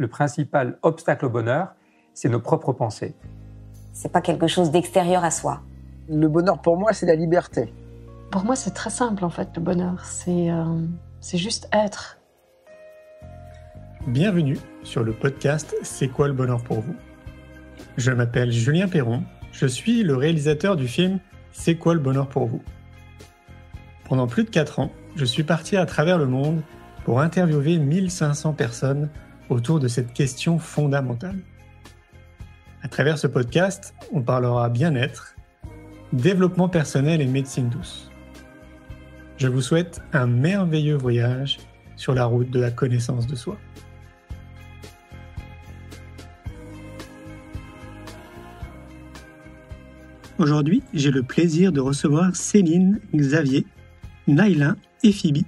le principal obstacle au bonheur, c'est nos propres pensées. C'est pas quelque chose d'extérieur à soi. Le bonheur pour moi, c'est la liberté. Pour moi, c'est très simple en fait, le bonheur. C'est juste être. Bienvenue sur le podcast C'est quoi le bonheur pour vous ? Je m'appelle Julien Perron, je suis le réalisateur du film C'est quoi le bonheur pour vous ? Pendant plus de 4 ans, je suis parti à travers le monde pour interviewer 1500 personnes autour de cette question fondamentale. À travers ce podcast, on parlera bien-être, développement personnel et médecine douce. Je vous souhaite un merveilleux voyage sur la route de la connaissance de soi. Aujourd'hui, j'ai le plaisir de recevoir Céline, Xavier, Naïla et Phoebe.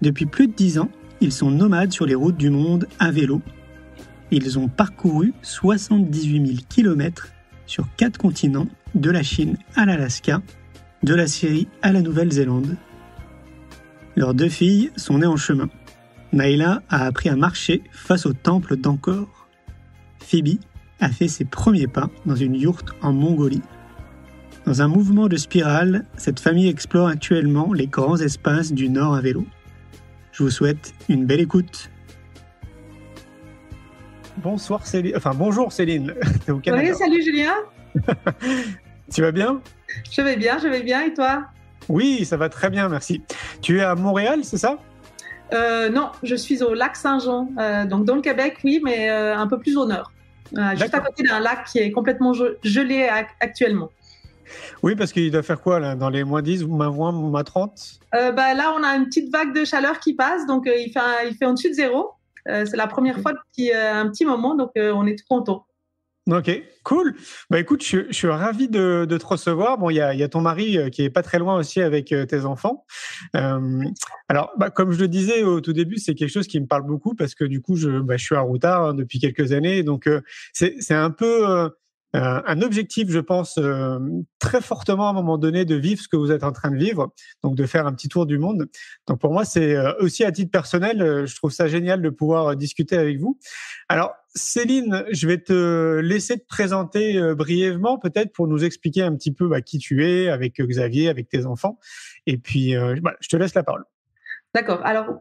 Depuis plus de 10 ans, ils sont nomades sur les routes du monde à vélo. Ils ont parcouru 78 000 km sur 4 continents, de la Chine à l'Alaska, de la Syrie à la Nouvelle-Zélande. Leurs 2 filles sont nées en chemin. Naïla a appris à marcher face au temple d'Angkor. Phoebe a fait ses premiers pas dans une yourte en Mongolie. Dans un mouvement de spirale, cette famille explore actuellement les grands espaces du Nord à vélo. Je vous souhaite une belle écoute. Bonsoir Céline, bonjour Céline, t'es au Canada. Oui, salut Julien. Tu vas bien ? Je vais bien, et toi ? Oui, ça va très bien, merci. Tu es à Montréal, c'est ça ? Non, je suis au lac Saint-Jean, donc dans le Québec, oui, mais un peu plus au nord. Juste à côté d'un lac qui est complètement gelé actuellement. Oui, parce qu'il doit faire quoi là, dans les moins 10, moins 20, moins 30 ? Là, on a une petite vague de chaleur qui passe, donc il fait en dessus de 0. C'est la première fois depuis un petit moment, donc on est tout content. Ok, cool. Écoute, je suis ravi de te recevoir. Bon, il y a ton mari qui est pas très loin aussi avec tes enfants. Alors, comme je le disais au tout début, c'est quelque chose qui me parle beaucoup parce que du coup, je suis à Routard depuis quelques années. Donc, c'est un peu un objectif, je pense, très fortement à un moment donné de vivre ce que vous êtes en train de vivre, donc de faire un petit tour du monde. Donc, pour moi, c'est aussi à titre personnel, je trouve ça génial de pouvoir discuter avec vous. Alors, Céline, je vais te laisser te présenter brièvement, peut-être pour nous expliquer un petit peu qui tu es avec Xavier, avec tes enfants. Et puis, je te laisse la parole. D'accord. Alors,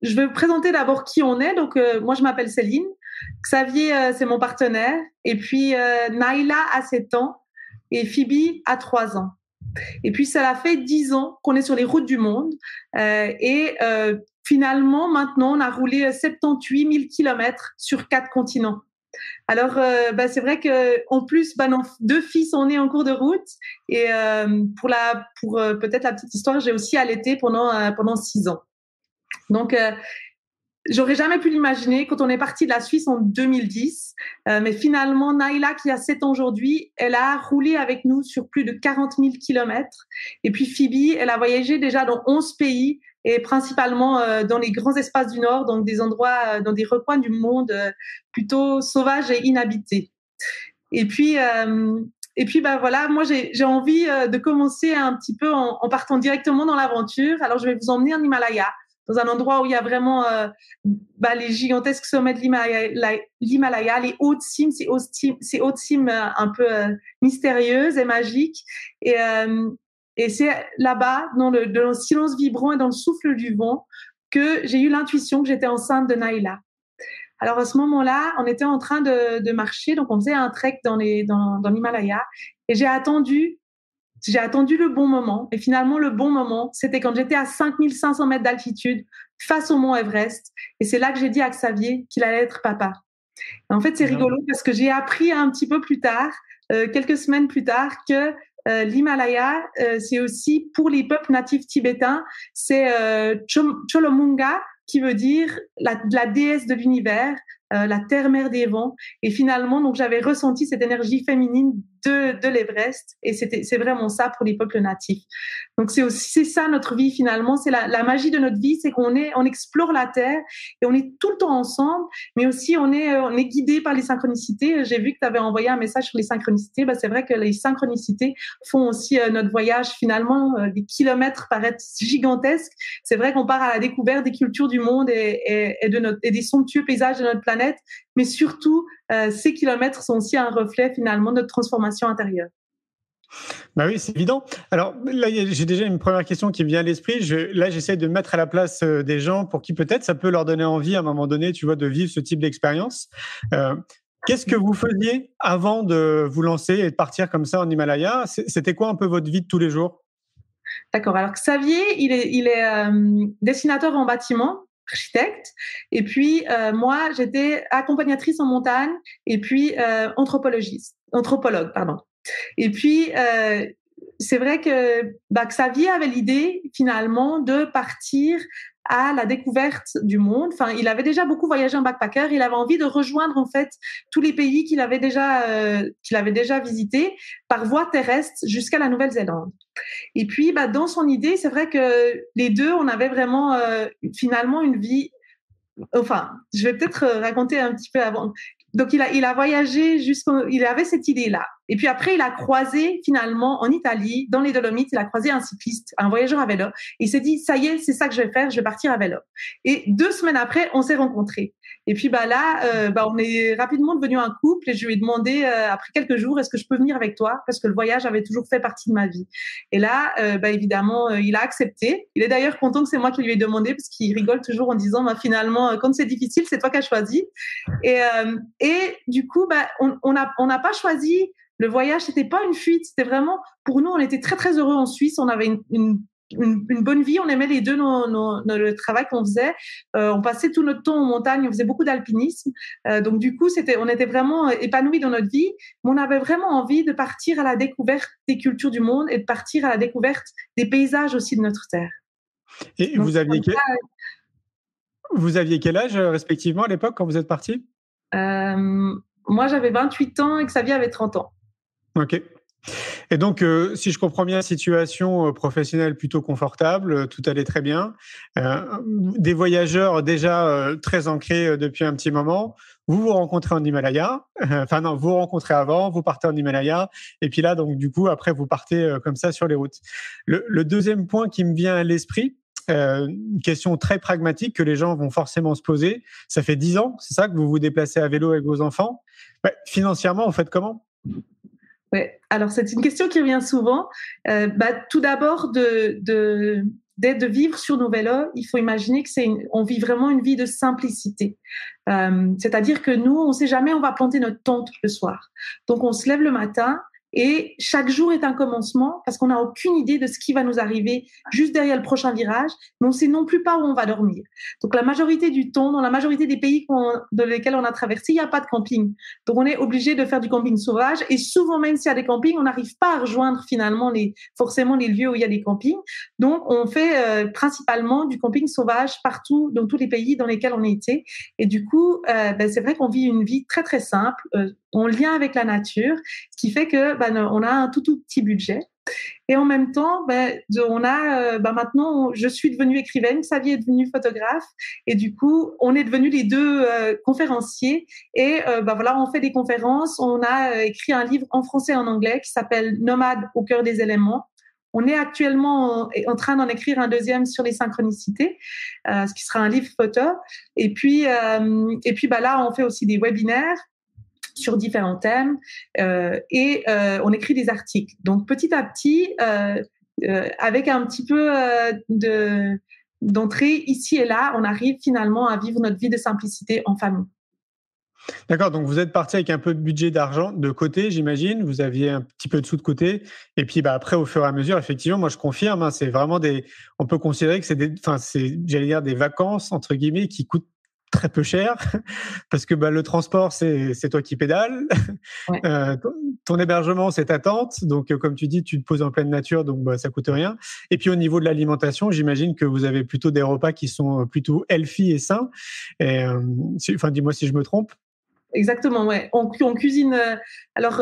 je vais vous présenter d'abord qui on est. Donc, moi, je m'appelle Céline. Xavier, c'est mon partenaire. Et puis, Naïla a 7 ans et Phoebe a 3 ans. Et puis, ça fait 10 ans qu'on est sur les routes du monde. Finalement, maintenant, on a roulé 78 000 km sur 4 continents. Alors, c'est vrai qu'en plus, nos 2 filles sont nées en cours de route. Et pour peut-être la petite histoire, j'ai aussi allaité pendant 6 ans. Donc, j'aurais jamais pu l'imaginer quand on est parti de la Suisse en 2010. Mais finalement, Naïla, qui a 7 ans aujourd'hui, elle a roulé avec nous sur plus de 40 000 kilomètres. Et puis Phoebe, elle a voyagé déjà dans 11 pays et principalement dans les grands espaces du Nord, donc des endroits, dans des recoins du monde plutôt sauvages et inhabités. Et puis voilà, moi j'ai envie de commencer un petit peu en partant directement dans l'aventure. Alors je vais vous emmener en Himalaya, dans un endroit où il y a vraiment les gigantesques sommets de l'Himalaya, les hautes cimes, ces hautes cimes un peu mystérieuses et magiques. Et c'est là-bas, dans le silence vibrant et dans le souffle du vent, que j'ai eu l'intuition que j'étais enceinte de Naïla. Alors à ce moment-là, on était en train de marcher, donc on faisait un trek dans l'Himalaya, et j'ai attendu le bon moment. Et finalement, le bon moment, c'était quand j'étais à 5500 mètres d'altitude, face au mont Everest. Et c'est là que j'ai dit à Xavier qu'il allait être papa. Et en fait, c'est rigolo parce que j'ai appris un petit peu plus tard, quelques semaines plus tard, que l'Himalaya, c'est aussi pour les peuples natifs tibétains, c'est Cholomunga, qui veut dire la déesse de l'univers. la terre-mère des vents. Et finalement, donc j'avais ressenti cette énergie féminine de l'Everest. Et c'est vraiment ça pour les peuples natifs. Donc c'est ça notre vie finalement. C'est la magie de notre vie, c'est on explore la terre et on est tout le temps ensemble, mais aussi on est guidé par les synchronicités. J'ai vu que tu avais envoyé un message sur les synchronicités. C'est vrai que les synchronicités font aussi notre voyage finalement. Des kilomètres paraissent gigantesques. C'est vrai qu'on part à la découverte des cultures du monde et des somptueux paysages de notre planète, mais surtout ces kilomètres sont aussi un reflet finalement de notre transformation intérieure. Bah oui, c'est évident. Alors là, j'ai déjà une première question qui me vient à l'esprit. J'essaie de me mettre à la place des gens pour qui peut-être ça peut leur donner envie à un moment donné, tu vois, de vivre ce type d'expérience. Qu'est-ce que vous faisiez avant de vous lancer et de partir comme ça en Himalaya ? C'était quoi un peu votre vie de tous les jours ? D'accord. Alors Xavier, il est dessinateur en bâtiment, architecte, et puis moi, j'étais accompagnatrice en montagne et puis anthropologue, pardon. Et puis, c'est vrai que Xavier avait l'idée finalement de partir à la découverte du monde. Enfin, il avait déjà beaucoup voyagé en backpacker. Il avait envie de rejoindre en fait tous les pays qu'il avait déjà visités par voie terrestre jusqu'à la Nouvelle-Zélande. Et puis, dans son idée, c'est vrai que les deux, on avait vraiment finalement une vie. Enfin, je vais peut-être raconter un petit peu avant. Donc, il a voyagé il avait cette idée-là. Et puis après, il a croisé finalement en Italie, dans les Dolomites, il a croisé un cycliste, un voyageur à vélo. Et il s'est dit, ça y est, c'est ça que je vais faire, je vais partir à vélo. Et 2 semaines après, on s'est rencontrés. Et puis on est rapidement devenus un couple et je lui ai demandé, après quelques jours, est-ce que je peux venir avec toi? Parce que le voyage avait toujours fait partie de ma vie. Et là, évidemment, il a accepté. Il est d'ailleurs content que c'est moi qui lui ai demandé parce qu'il rigole toujours en disant, finalement, quand c'est difficile, c'est toi qui as choisi. Et du coup, on n'a pas choisi le voyage, c'était pas une fuite, c'était vraiment, pour nous, on était très, très heureux en Suisse, on avait une bonne vie, on aimait les deux le travail qu'on faisait, on passait tout notre temps en montagne, on faisait beaucoup d'alpinisme, donc du coup, on était vraiment épanouis dans notre vie, mais on avait vraiment envie de partir à la découverte des cultures du monde et de partir à la découverte des paysages aussi de notre terre. Et donc, vous aviez quel âge respectivement à l'époque quand vous êtes partis ? Moi, j'avais 28 ans et Xavier avait 30 ans. Ok. Et donc, si je comprends bien, situation professionnelle plutôt confortable, tout allait très bien. Des voyageurs déjà très ancrés depuis un petit moment. Vous vous rencontrez en Himalaya. Vous vous rencontrez avant, vous partez en Himalaya. Et puis là, donc du coup, après, vous partez comme ça sur les routes. Le deuxième point qui me vient à l'esprit, une question très pragmatique que les gens vont forcément se poser. Ça fait 10 ans, c'est ça, que vous vous déplacez à vélo avec vos enfants. Financièrement, vous faiait comment ? Oui, alors c'est une question qui revient souvent. Tout d'abord, de vivre sur nos vélos, il faut imaginer que on vit vraiment une vie de simplicité. C'est-à-dire que nous, on ne sait jamais on va planter notre tente le soir. Donc on se lève le matin. Et chaque jour est un commencement parce qu'on n'a aucune idée de ce qui va nous arriver juste derrière le prochain virage, mais on ne sait non plus pas où on va dormir. Donc la majorité du temps, dans la majorité des pays dans lesquels on a traversé, il n'y a pas de camping. Donc on est obligé de faire du camping sauvage et souvent même s'il y a des campings, on n'arrive pas à rejoindre finalement forcément les lieux où il y a des campings. Donc on fait principalement du camping sauvage partout dans tous les pays dans lesquels on a été. Et du coup, c'est vrai qu'on vit une vie très très simple, en lien avec la nature, ce qui fait que on a un tout petit budget. Et en même temps, on a maintenant, je suis devenue écrivaine, Xavier est devenu photographe, et du coup, on est devenus les deux conférenciers. Et on fait des conférences. On a écrit un livre en français et en anglais qui s'appelle Nomade au cœur des éléments. On est actuellement en train d'en écrire un deuxième sur les synchronicités, ce qui sera un livre photo. Et puis là, on fait aussi des webinaires sur différents thèmes et on écrit des articles. Donc petit à petit, avec un petit peu d'entrée ici et là, on arrive finalement à vivre notre vie de simplicité en famille. D'accord, donc vous êtes parti avec un peu de budget d'argent de côté, j'imagine. Vous aviez un petit peu de sous de côté. Et puis après, au fur et à mesure, effectivement, moi je confirme, c'est vraiment on peut considérer que c'est des vacances, entre guillemets, qui coûtent très peu cher parce que le transport c'est toi qui pédales, Ouais. ton hébergement c'est ta tente, donc comme tu dis tu te poses en pleine nature, donc ça coûte rien. Et puis au niveau de l'alimentation, j'imagine que vous avez plutôt des repas qui sont plutôt healthy et sains. Et dis-moi si je me trompe. Exactement, ouais. On cuisine. Alors,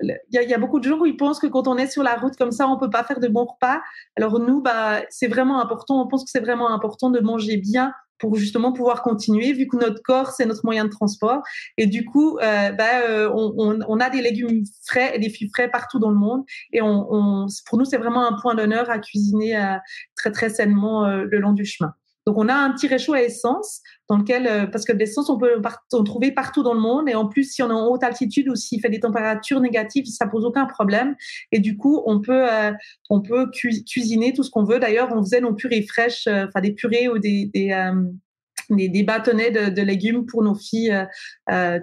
il y a beaucoup de gens où ils pensent que quand on est sur la route comme ça, on peut pas faire de bons repas. Alors nous, c'est vraiment important. On pense que c'est vraiment important de manger bien pour justement pouvoir continuer, vu que notre corps c'est notre moyen de transport. Et du coup, on a des légumes frais et des fruits frais partout dans le monde. Et pour nous, c'est vraiment un point d'honneur à cuisiner très très sainement le long du chemin. Donc, on a un petit réchaud à essence dans lequel, parce que l'essence, on peut en trouver partout dans le monde. Et en plus, si on est en haute altitude ou s'il fait des températures négatives, ça pose aucun problème. Et du coup, on peut cuisiner tout ce qu'on veut. D'ailleurs, on faisait nos purées fraîches, des purées ou des bâtonnets de légumes pour nos filles,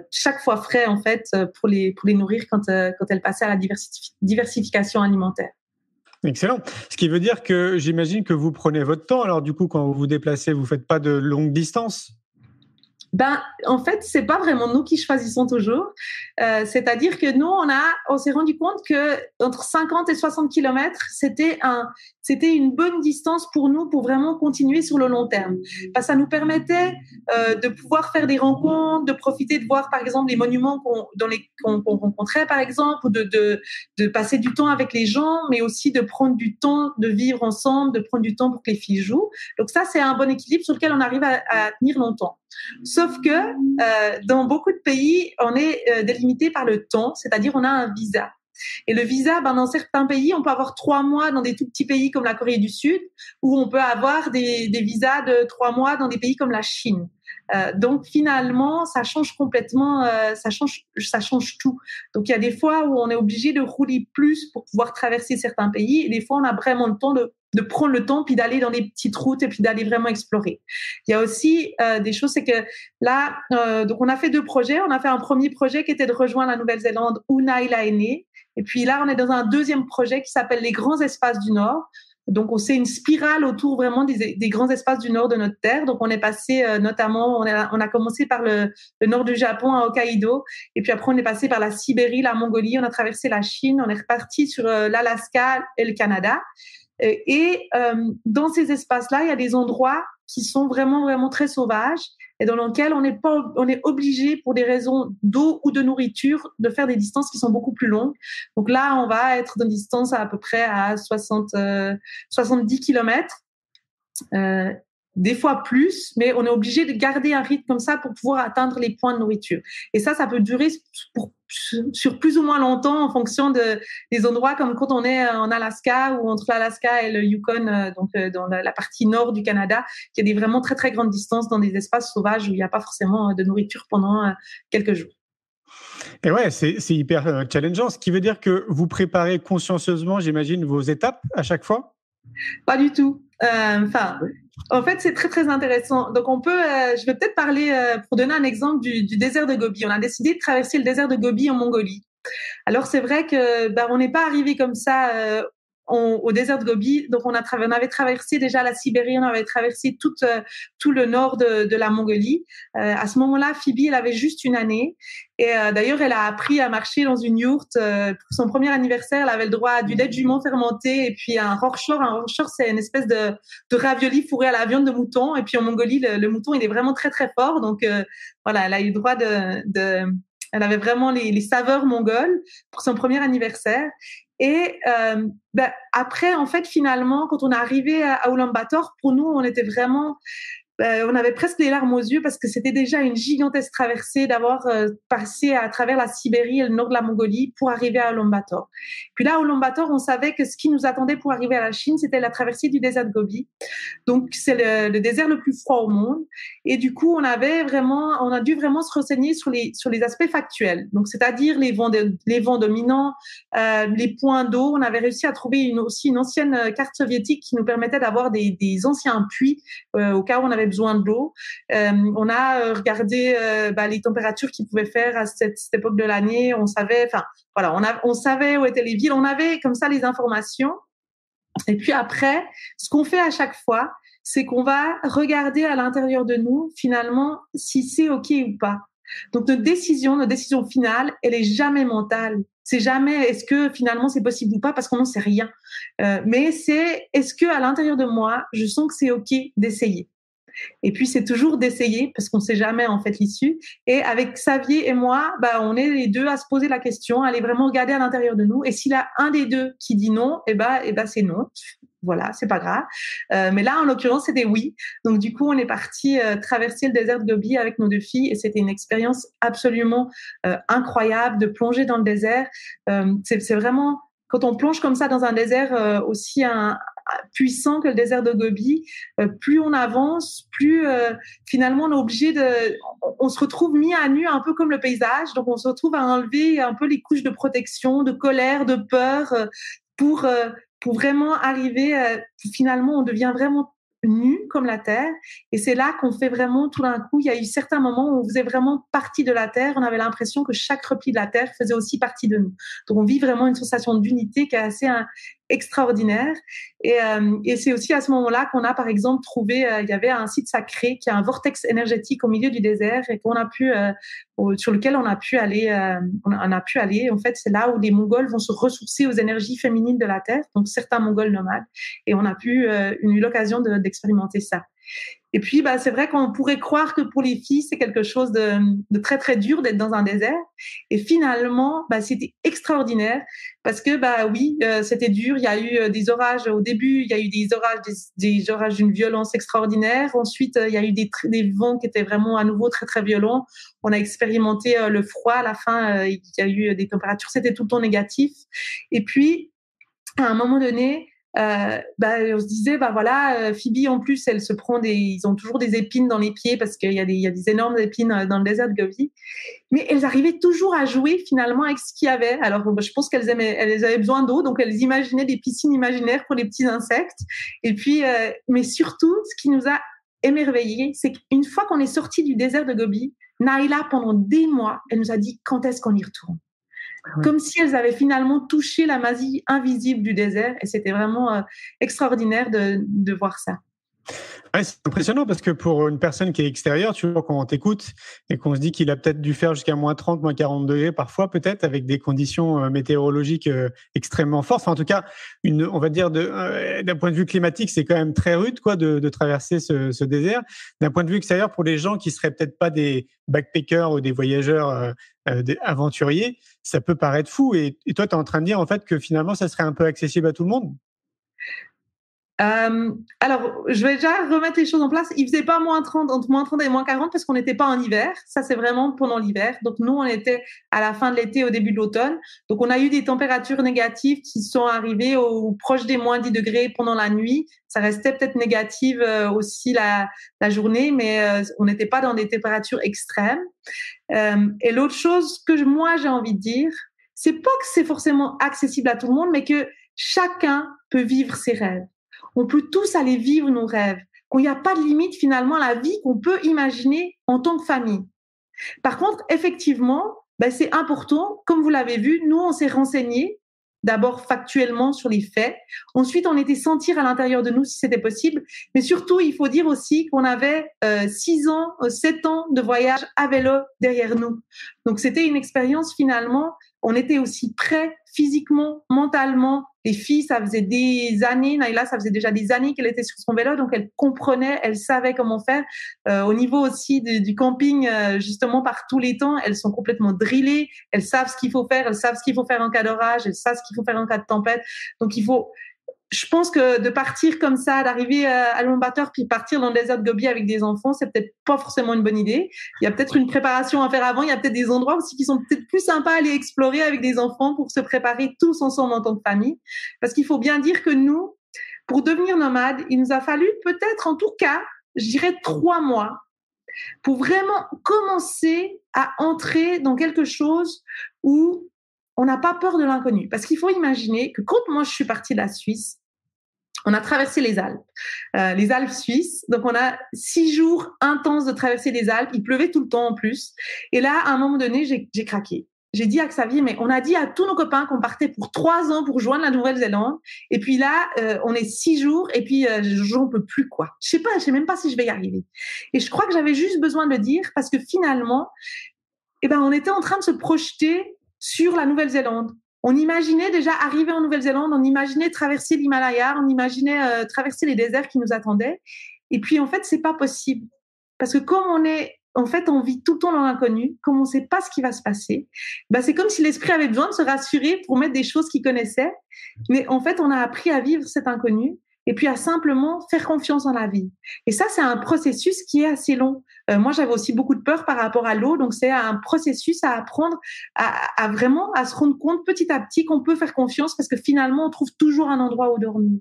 chaque fois frais, en fait, pour les nourrir quand elles passaient à la diversification alimentaire. Excellent. Ce qui veut dire que j'imagine que vous prenez votre temps. Alors du coup, quand vous vous déplacez, vous faites pas de longues distances? En fait, c'est pas vraiment nous qui choisissons toujours. C'est-à-dire que nous, on s'est rendu compte que entre 50 et 60 kilomètres, c'était une bonne distance pour nous pour vraiment continuer sur le long terme. Ça nous permettait de pouvoir faire des rencontres, de profiter de voir, par exemple, les monuments qu'on rencontrait, par exemple, ou de passer du temps avec les gens, mais aussi de prendre du temps de vivre ensemble, de prendre du temps pour que les filles jouent. Donc ça, c'est un bon équilibre sur lequel on arrive à tenir longtemps. Sauf que dans beaucoup de pays, on est délimité par le temps, c'est-à-dire on a un visa. Et le visa, dans certains pays, on peut avoir 3 mois dans des tout petits pays comme la Corée du Sud, ou on peut avoir des visas de 3 mois dans des pays comme la Chine. Donc finalement, ça change complètement, ça change tout. Donc il y a des fois où on est obligé de rouler plus pour pouvoir traverser certains pays, et des fois on a vraiment le temps de prendre le temps puis d'aller dans les petites routes et puis d'aller vraiment explorer. Il y a aussi des choses, c'est que là, donc on a fait 2 projets. On a fait un premier projet qui était de rejoindre la Nouvelle-Zélande où Naila est née, et puis là on est dans un deuxième projet qui s'appelle les Grands Espaces du Nord. Donc, c'est une spirale autour vraiment des grands espaces du nord de notre terre. Donc, on est passé notamment, on a commencé par le nord du Japon à Hokkaido, et puis après on est passé par la Sibérie, la Mongolie, on a traversé la Chine, on est reparti sur l'Alaska et le Canada. Et dans ces espaces-là, il y a des endroits qui sont vraiment, vraiment très sauvages et dans lesquels on est obligé, pour des raisons d'eau ou de nourriture, de faire des distances qui sont beaucoup plus longues. Donc là, on va être dans une distance à peu près à 70 kilomètres. Des fois plus, mais on est obligé de garder un rythme comme ça pour pouvoir atteindre les points de nourriture. Et ça peut durer sur plus ou moins longtemps en fonction des endroits, comme quand on est en Alaska ou entre l'Alaska et le Yukon, dans la partie nord du Canada, il y a des vraiment très très grandes distances dans des espaces sauvages où il n'y a pas forcément de nourriture pendant quelques jours. Et ouais, c'est hyper challengeant, ce qui veut dire que vous préparez consciencieusement, j'imagine, vos étapes à chaque fois? Pas du tout. En fait, c'est très, très intéressant. Donc, je vais peut-être parler, pour donner un exemple du désert de Gobi. On a décidé de traverser le désert de Gobi en Mongolie. Alors, c'est vrai que, on n'est pas arrivé comme ça, au désert de Gobi. Donc, on avait traversé déjà la Sibérie, on avait traversé tout le nord de la Mongolie. À ce moment-là, Phoebe, elle avait juste 1 année. Et d'ailleurs, elle a appris à marcher dans une yourte. Pour son premier anniversaire, elle avait le droit à du lait de jument fermenté et puis un rorschach. Un rorschach, c'est une espèce de ravioli fourré à la viande de mouton. Et puis en Mongolie, le mouton, il est vraiment très, très fort. Donc, voilà, elle a eu le droit elle avait vraiment les saveurs mongoles pour son premier anniversaire. Et après, en fait, finalement, quand on est arrivé à Ulaanbaatar, pour nous, on était vraiment... on avait presque les larmes aux yeux parce que c'était déjà une gigantesque traversée d'avoir passé à travers la Sibérie et le nord de la Mongolie pour arriver à Ulaanbaatar. Puis là, à Ulaanbaatar, on savait que ce qui nous attendait pour arriver à la Chine, c'était la traversée du désert de Gobi. Donc, c'est le désert le plus froid au monde. Et du coup, on a dû vraiment se renseigner sur les aspects factuels. Donc, c'est-à-dire les vents dominants, les points d'eau. On avait réussi à trouver aussi une ancienne carte soviétique qui nous permettait d'avoir des anciens puits au cas où on avait besoin de l'eau. On a regardé les températures qu'il pouvait faire à cette époque de l'année. On savait, on savait où étaient les villes. On avait comme ça les informations. Et puis après, ce qu'on fait à chaque fois, c'est qu'on va regarder à l'intérieur de nous, finalement, si c'est OK ou pas. Donc, notre décision finale, elle est jamais mentale. C'est jamais est-ce que finalement c'est possible ou pas parce qu'on n'en sait rien. Mais c'est est-ce que à l'intérieur de moi, je sens que c'est OK d'essayer. Et puis c'est toujours d'essayer parce qu'on sait jamais en fait l'issue. Et avec Xavier et moi, on est les deux à se poser la question, à aller vraiment regarder à l'intérieur de nous. Et s'il y a un des deux qui dit non, c'est non. Voilà, c'est pas grave. Mais là, en l'occurrence, c'était oui. Donc, du coup, on est parti traverser le désert de Gobi avec nos 2 filles et c'était une expérience absolument incroyable de plonger dans le désert. C'est vraiment, quand on plonge comme ça dans un désert aussi puissant que le désert de Gobi, plus on avance, plus finalement on est obligé on se retrouve mis à nu un peu comme le paysage. Donc, on se retrouve à enlever un peu les couches de protection, de colère, de peur pour vraiment arriver, finalement, on devient vraiment nu comme la terre. Et c'est là qu'on fait vraiment, tout d'un coup, il y a eu certains moments où on faisait vraiment partie de la terre. On avait l'impression que chaque repli de la terre faisait aussi partie de nous. Donc, on vit vraiment une sensation d'unité qui est assez extraordinaire. Et c'est aussi à ce moment-là qu'on a, par exemple, trouvé, il y avait un site sacré qui a un vortex énergétique au milieu du désert et sur lequel on a pu aller. En fait, c'est là où les Mongols vont se ressourcer aux énergies féminines de la terre. Donc, certains Mongols nomades. Et on a eu l'occasion d'expérimenter ça. Et puis, c'est vrai qu'on pourrait croire que pour les filles, c'est quelque chose de très, très dur d'être dans un désert. Et finalement, c'était extraordinaire parce que, oui, c'était dur. Il y a eu des orages. Au début, il y a eu des orages d'une violence extraordinaire. Ensuite, il y a eu des vents qui étaient vraiment à nouveau très, très violents. On a expérimenté le froid. À la fin, il y a eu des températures. C'était tout le temps négatif. Et puis, à un moment donné, on se disait Phoebe en plus elle se prend ils ont toujours des épines dans les pieds parce qu'il y a des énormes épines dans le désert de Gobi, mais elles arrivaient toujours à jouer finalement avec ce qu'il y avait. Alors je pense qu'elles avaient besoin d'eau, donc elles imaginaient des piscines imaginaires pour les petits insectes. Et puis mais surtout ce qui nous a émerveillés, c'est qu'une fois qu'on est sorti du désert de Gobi, Naila pendant des mois elle nous a dit quand est-ce qu'on y retourne. Oui. Comme si elles avaient finalement touché la magie invisible du désert. Et c'était vraiment extraordinaire de voir ça. Ouais, c'est impressionnant parce que pour une personne qui est extérieure, tu vois, quand on t'écoute et qu'on se dit qu'il a peut-être dû faire jusqu'à moins 30, moins 40 degrés parfois, peut-être avec des conditions météorologiques extrêmement fortes. Enfin, en tout cas, on va dire d'un point de vue climatique, c'est quand même très rude, quoi, de traverser ce désert. D'un point de vue extérieur, pour les gens qui seraient peut-être pas des backpackers ou des voyageurs des aventuriers, ça peut paraître fou. Et toi, tu es en train de dire en fait que finalement, ça serait un peu accessible à tout le monde. Alors, je vais déjà remettre les choses en place. Il faisait pas entre moins 30 et moins 40 parce qu'on n'était pas en hiver. Ça, c'est vraiment pendant l'hiver. Donc, nous, on était à la fin de l'été, au début de l'automne. Donc, on a eu des températures négatives qui sont arrivées proche des moins 10 degrés pendant la nuit. Ça restait peut-être négative aussi la journée, mais on n'était pas dans des températures extrêmes. Et l'autre chose que moi, j'ai envie de dire, c'est pas que c'est forcément accessible à tout le monde, mais que chacun peut vivre ses rêves. On peut tous aller vivre nos rêves, qu'il n'y a pas de limite finalement à la vie qu'on peut imaginer en tant que famille. Par contre, effectivement, c'est important, comme vous l'avez vu, nous on s'est renseignés, d'abord factuellement sur les faits, ensuite on était sentir à l'intérieur de nous si c'était possible, mais surtout il faut dire aussi qu'on avait 7 ans de voyage à vélo derrière nous. Donc c'était une expérience finalement, on était aussi prêts physiquement, mentalement. Les filles, ça faisait des années, Naila, ça faisait déjà des années qu'elle était sur son vélo, donc elle comprenait, elle savait comment faire. Au niveau aussi du camping, justement, par tous les temps, elles sont complètement drillées, elles savent ce qu'il faut faire, elles savent ce qu'il faut faire en cas d'orage, elles savent ce qu'il faut faire en cas de tempête. Donc je pense que de partir comme ça, d'arriver à Ulaanbaatar puis partir dans le désert de Gobi avec des enfants, c'est peut-être pas forcément une bonne idée. Il y a peut-être une préparation à faire avant. Il y a peut-être des endroits aussi qui sont peut-être plus sympas à aller explorer avec des enfants pour se préparer tous ensemble en tant que famille. Parce qu'il faut bien dire que nous, pour devenir nomades, il nous a fallu peut-être en tout cas, je dirais 3 mois pour vraiment commencer à entrer dans quelque chose où on n'a pas peur de l'inconnu. Parce qu'il faut imaginer que quand moi je suis partie de la Suisse, on a traversé les Alpes suisses. Donc, on a 6 jours intenses de traverser les Alpes. Il pleuvait tout le temps en plus. Et là, à un moment donné, j'ai craqué. j'ai dit à Xavier, mais on a dit à tous nos copains qu'on partait pour 3 ans pour rejoindre la Nouvelle-Zélande. Et puis là, on est 6 jours et puis j'en peux plus, quoi. Je sais même pas si je vais y arriver. Et je crois que j'avais juste besoin de le dire parce que finalement, on était en train de se projeter sur la Nouvelle-Zélande. On imaginait déjà arriver en Nouvelle-Zélande, on imaginait traverser l'Himalaya, on imaginait traverser les déserts qui nous attendaient. Et puis, en fait, c'est pas possible. Parce que comme on vit tout le temps dans l'inconnu, comme on ne sait pas ce qui va se passer, c'est comme si l'esprit avait besoin de se rassurer pour mettre des choses qu'il connaissait. Mais en fait, on a appris à vivre cet inconnu et puis à simplement faire confiance en la vie. Et ça, c'est un processus qui est assez long. Moi, j'avais aussi beaucoup de peur par rapport à l'eau, donc c'est un processus à apprendre à vraiment à se rendre compte petit à petit qu'on peut faire confiance parce que finalement, on trouve toujours un endroit où dormir.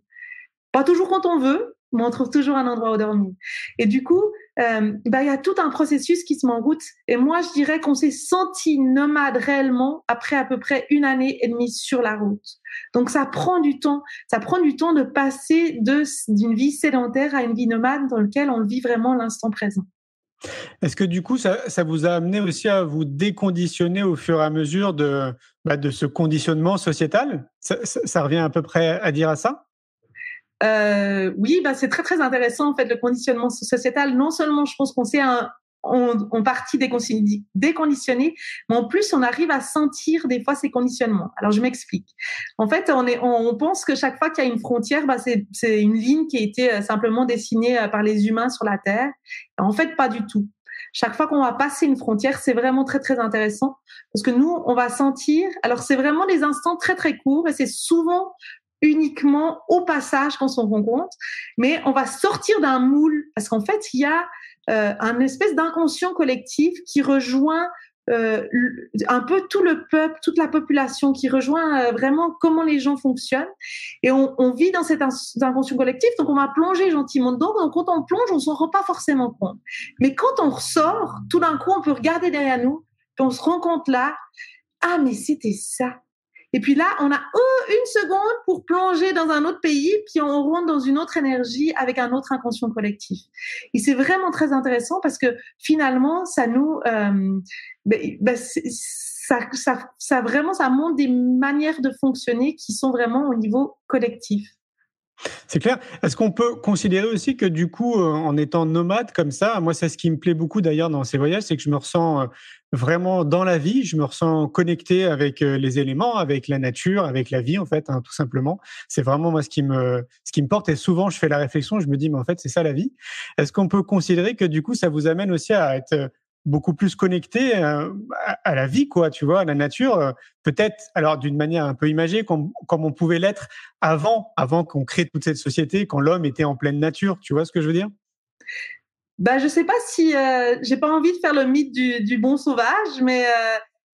Pas toujours quand on veut, mais on trouve toujours un endroit où dormir. Et du coup, il y a tout un processus qui se met en route. Et moi, je dirais qu'on s'est senti nomade réellement après à peu près 1 année et demie sur la route. Donc, ça prend du temps. Ça prend du temps de passer d'une vie sédentaire à une vie nomade dans laquelle on vit vraiment l'instant présent. Est-ce que du coup, ça vous a amené aussi à vous déconditionner au fur et à mesure de ce conditionnement sociétal ? Ça revient à peu près à dire à ça ? Oui, c'est très très intéressant en fait le conditionnement sociétal. Non seulement je pense qu'on s'est en partie déconditionné, mais en plus on arrive à sentir des fois ces conditionnements. Alors je m'explique. En fait, on pense que chaque fois qu'il y a une frontière, c'est une ligne qui a été simplement dessinée par les humains sur la Terre. En fait, pas du tout. Chaque fois qu'on va passer une frontière, c'est vraiment très très intéressant parce que nous on va sentir. Alors c'est vraiment des instants très très courts et c'est souvent uniquement au passage qu'on s'en rend compte, mais on va sortir d'un moule parce qu'en fait il y a un espèce d'inconscient collectif qui rejoint un peu tout le peuple, toute la population, qui rejoint vraiment comment les gens fonctionnent et on vit dans cet inconscient collectif, donc on va plonger gentiment dedans. Donc quand on plonge, on s'en rend pas forcément compte, mais quand on ressort, tout d'un coup on peut regarder derrière nous puis on se rend compte là, mais c'était ça. Et puis là, on a 1 seconde pour plonger dans un autre pays, puis on rentre dans une autre énergie avec un autre inconscient collectif. Et c'est vraiment très intéressant parce que finalement, ça nous, ça montre des manières de fonctionner qui sont vraiment au niveau collectif. C'est clair. Est-ce qu'on peut considérer aussi que du coup, en étant nomade comme ça, moi, c'est ce qui me plaît beaucoup d'ailleurs dans ces voyages, c'est que je me ressens vraiment dans la vie, je me ressens connecté avec les éléments, avec la nature, avec la vie en fait, tout simplement. C'est vraiment moi ce qui me porte et souvent je fais la réflexion, je me dis mais en fait c'est ça la vie. Est-ce qu'on peut considérer que du coup ça vous amène aussi à être beaucoup plus connecté à la vie, quoi, tu vois, à la nature, peut-être, alors d'une manière un peu imagée, comme on pouvait l'être avant qu'on crée toute cette société, quand l'homme était en pleine nature, tu vois ce que je veux dire ? Je sais pas si j'ai pas envie de faire le mythe du bon sauvage, mais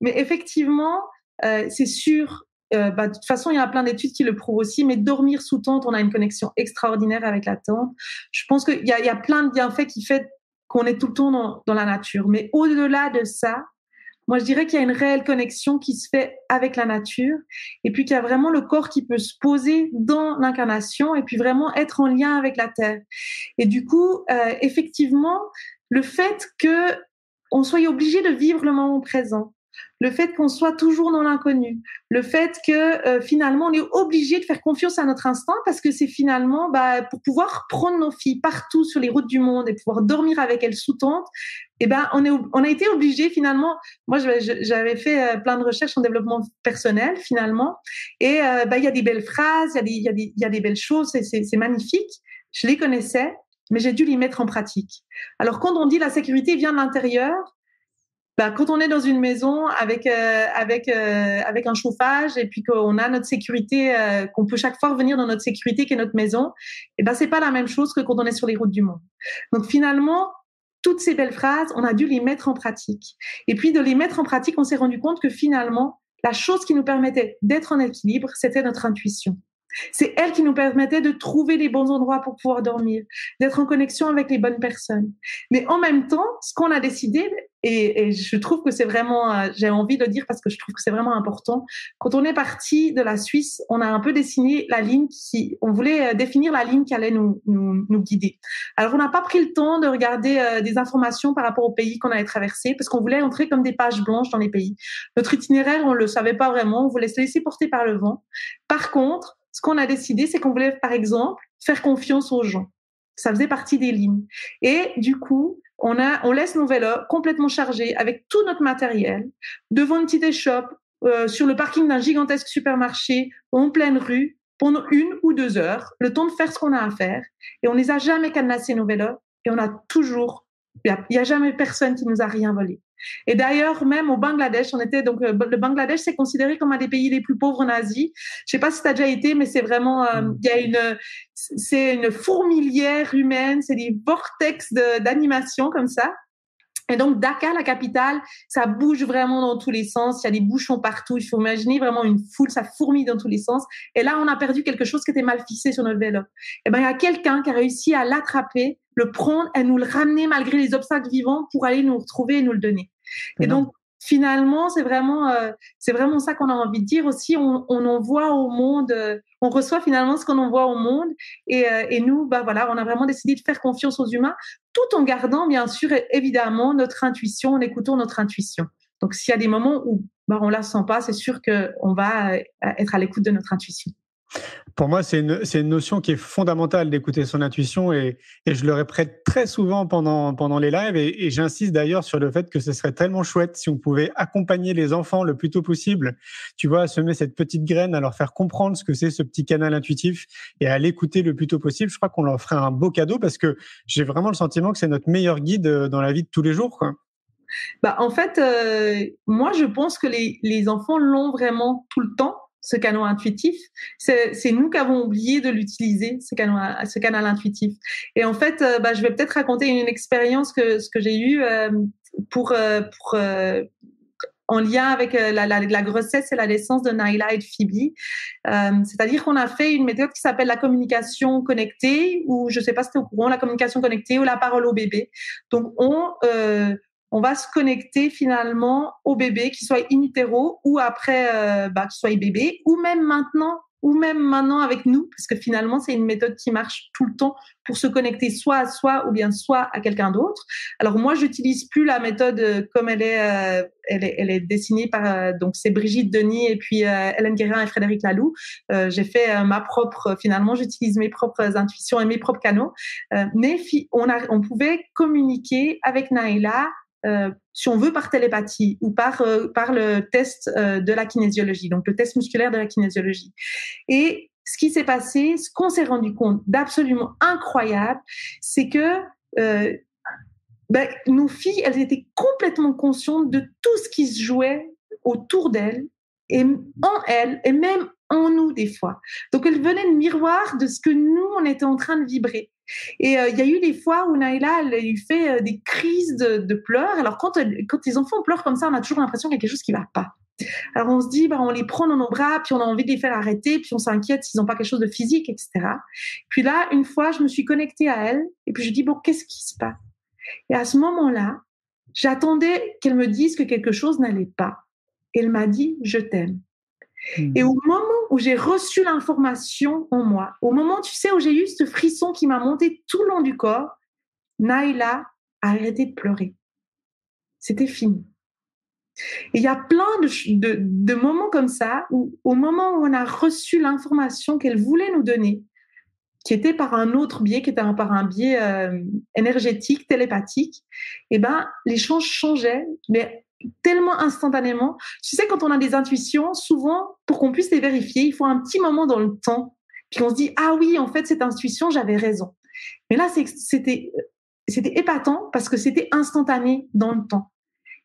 effectivement, c'est sûr. De toute façon, il y a plein d'études qui le prouvent aussi, mais dormir sous tente, on a une connexion extraordinaire avec la tente. Je pense qu'il y a plein de bienfaits qui fait qu'on est tout le temps dans la nature. Mais au-delà de ça, moi, je dirais qu'il y a une réelle connexion qui se fait avec la nature et puis qu'il y a vraiment le corps qui peut se poser dans l'incarnation et puis vraiment être en lien avec la terre. Et du coup, effectivement, le fait qu'on soit obligé de vivre le moment présent, le fait qu'on soit toujours dans l'inconnu, le fait que finalement on est obligé de faire confiance à notre instinct parce que c'est finalement pour pouvoir prendre nos filles partout sur les routes du monde et pouvoir dormir avec elles sous tente, on a été obligé finalement. Moi j'avais fait plein de recherches en développement personnel finalement et il y a des belles phrases, il y a des belles choses, c'est magnifique, je les connaissais mais j'ai dû les mettre en pratique. Alors quand on dit la sécurité vient de l'intérieur, quand on est dans une maison avec un chauffage et puis qu'on a notre sécurité, qu'on peut chaque fois revenir dans notre sécurité qui est notre maison, c'est pas la même chose que quand on est sur les routes du monde. Donc finalement, toutes ces belles phrases, on a dû les mettre en pratique. Et puis de les mettre en pratique, on s'est rendu compte que finalement, la chose qui nous permettait d'être en équilibre, c'était notre intuition. C'est elle qui nous permettait de trouver les bons endroits pour pouvoir dormir, d'être en connexion avec les bonnes personnes. Mais en même temps, ce qu'on a décidé, et je trouve que c'est vraiment, j'ai envie de le dire parce que je trouve que c'est vraiment important. Quand on est parti de la Suisse, on a un peu dessiné la ligne on voulait définir la ligne qui allait nous guider. Alors, on n'a pas pris le temps de regarder des informations par rapport aux pays qu'on allait traverser parce qu'on voulait entrer comme des pages blanches dans les pays. Notre itinéraire, on le savait pas vraiment. On voulait se laisser porter par le vent. Par contre, ce qu'on a décidé, c'est qu'on voulait, par exemple, faire confiance aux gens. Ça faisait partie des lignes. Et du coup, on laisse nos vélos complètement chargés avec tout notre matériel devant une petite échoppe, sur le parking d'un gigantesque supermarché, en pleine rue, pendant 1 ou 2 heures, le temps de faire ce qu'on a à faire. Et on les a jamais cadenassés, nos vélos. Et il y a jamais personne qui nous a rien volé. Et d'ailleurs, même au Bangladesh, le Bangladesh, c'est considéré comme un des pays les plus pauvres en Asie. Je sais pas si tu as déjà été, mais c'est vraiment, c'est une fourmilière humaine, c'est des vortex d'animation comme ça. Et donc, Dhaka, la capitale, ça bouge vraiment dans tous les sens. Il y a des bouchons partout. Il faut imaginer vraiment une foule, ça fourmille dans tous les sens. Et là, on a perdu quelque chose qui était mal fixé sur notre vélo. Et ben, il y a quelqu'un qui a réussi à l'attraper, le prendre et nous le ramener malgré les obstacles vivants pour aller nous retrouver et nous le donner. Et donc, finalement, c'est vraiment ça qu'on a envie de dire aussi. On envoie au monde, on reçoit finalement ce qu'on envoie au monde. Et nous, voilà, on a vraiment décidé de faire confiance aux humains, tout en gardant, bien sûr, évidemment, notre intuition, en écoutant notre intuition. Donc, s'il y a des moments où on la sent pas, c'est sûr qu'on va être à l'écoute de notre intuition. Pour moi, c'est une notion qui est fondamentale d'écouter son intuition et je le répète très souvent pendant les lives et j'insiste d'ailleurs sur le fait que ce serait tellement chouette si on pouvait accompagner les enfants le plus tôt possible, tu vois, à semer cette petite graine, à leur faire comprendre ce que c'est ce petit canal intuitif et à l'écouter le plus tôt possible. Je crois qu'on leur ferait un beau cadeau parce que j'ai vraiment le sentiment que c'est notre meilleur guide dans la vie de tous les jours, quoi. En fait, moi, je pense que les enfants l'ont vraiment tout le temps. Ce canal intuitif, c'est nous qui avons oublié de l'utiliser, ce canal intuitif. Et en fait, je vais peut-être raconter une expérience que j'ai eue en lien avec la grossesse et la naissance de Naila et de Phoebe. C'est-à-dire qu'on a fait une méthode qui s'appelle la communication connectée, ou je sais pas si tu es au courant, la communication connectée ou la parole au bébé. Donc, on va se connecter finalement au bébé, qu'il soit in utero ou après qu'il soit bébé, ou même maintenant avec nous, parce que finalement c'est une méthode qui marche tout le temps pour se connecter soit à soi ou bien soit à quelqu'un d'autre. Alors moi j'utilise plus la méthode comme elle est dessinée par donc c'est Brigitte Denis et puis Hélène Guérin et Frédéric Laloux. J'ai fait j'utilise mes propres intuitions et mes propres canaux. Mais on pouvait communiquer avec Naila. Si on veut par télépathie ou par le test de la kinésiologie, donc le test musculaire de la kinésiologie. Et ce qui s'est passé, ce qu'on s'est rendu compte d'absolument incroyable, c'est que nos filles, elles étaient complètement conscientes de tout ce qui se jouait autour d'elles et en elles et même en nous des fois. Donc elles venaient de miroir de ce que nous, on était en train de vibrer. Et il y a eu des fois où Naila, elle a eu fait des crises de pleurs. Alors quand les enfants pleurent comme ça, on a toujours l'impression qu'il y a quelque chose qui va pas. Alors on se dit, on les prend dans nos bras, puis on a envie de les faire arrêter, puis on s'inquiète s'ils n'ont pas quelque chose de physique, etc. Puis là, une fois, je me suis connectée à elle, et puis je dis, qu'est-ce qui se passe? Et à ce moment-là, j'attendais qu'elle me dise que quelque chose n'allait pas. Et elle m'a dit, je t'aime. Et au moment où j'ai reçu l'information en moi, au moment, tu sais, où j'ai eu ce frisson qui m'a monté tout le long du corps, Naila a arrêté de pleurer. C'était fini. Et il y a plein de moments comme ça où, au moment où on a reçu l'information qu'elle voulait nous donner, qui était par un autre biais, qui était par un biais énergétique, télépathique, l'échange changeait, mais tellement instantanément. Tu sais, quand on a des intuitions, souvent, pour qu'on puisse les vérifier, il faut un petit moment dans le temps, puis on se dit, ah oui, en fait, cette intuition, j'avais raison. Mais là, c'était épatant parce que c'était instantané dans le temps.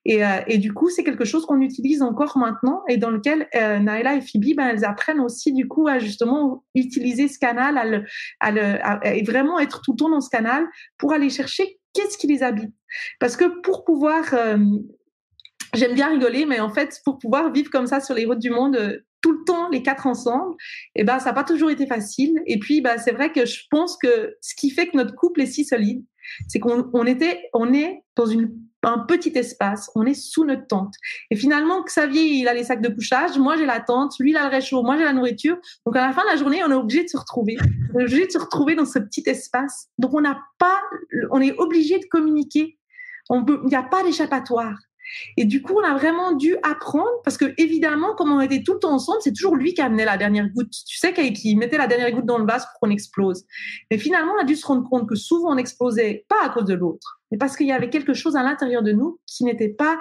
Et du coup, c'est quelque chose qu'on utilise encore maintenant et dans lequel Naila et Phoebe, elles apprennent aussi du coup à justement utiliser ce canal, à vraiment être tout le temps dans ce canal pour aller chercher qu'est-ce qui les habite. Parce que pour pouvoir... j'aime bien rigoler, mais en fait, pour pouvoir vivre comme ça sur les routes du monde, tout le temps, les 4 ensemble, ça n'a pas toujours été facile. Et puis, c'est vrai que je pense que ce qui fait que notre couple est si solide, c'est qu'on est dans une un petit espace, on est sous notre tente. Et finalement, Xavier, il a les sacs de couchage, moi j'ai la tente, lui il a le réchaud, moi j'ai la nourriture. Donc à la fin de la journée, on est obligé de se retrouver. On est obligé de se retrouver dans ce petit espace. Donc on est obligé de communiquer. Il n'y a pas d'échappatoire. Et du coup, on a vraiment dû apprendre, parce que évidemment, comme on était tout le temps ensemble, c'est toujours lui qui amenait la dernière goutte. Tu sais, qui mettait la dernière goutte dans le vase pour qu'on explose. Mais finalement, on a dû se rendre compte que souvent on explosait, pas à cause de l'autre, mais parce qu'il y avait quelque chose à l'intérieur de nous qui n'était pas